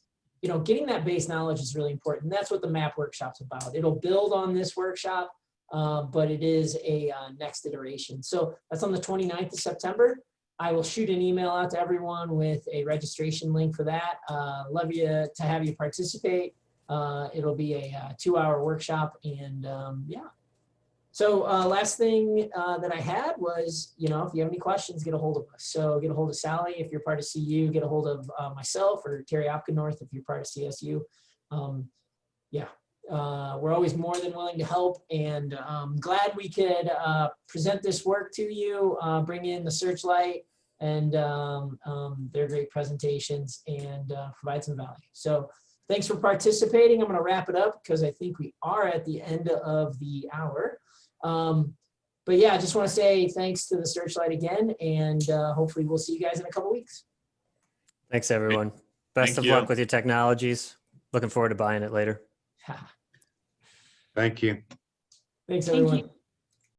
Speaker 2: getting that base knowledge is really important. And that's what the map workshop's about. It'll build on this workshop, but it is a next iteration. So that's on the 29th of September. I will shoot an email out to everyone with a registration link for that. Love to have you participate. It'll be a 2-hour workshop, and yeah. So last thing that I had was, if you have any questions, get a hold of us. So get a hold of Sally if you're part of CU, get a hold of myself or Terry Opkenorth if you're part of CSU. Yeah, we're always more than willing to help, and glad we could present this work to you, bring in the Searchlight and their great presentations, and provide some value. So thanks for participating. I'm going to wrap it up because I think we are at the end of the hour. But yeah, I just want to say thanks to the Searchlight again, and hopefully we'll see you guys in a couple weeks.
Speaker 3: Thanks, everyone. Best of luck with your technologies. Looking forward to buying it later.
Speaker 5: Thank you.
Speaker 2: Thanks,
Speaker 1: Thank
Speaker 2: everyone.
Speaker 1: you.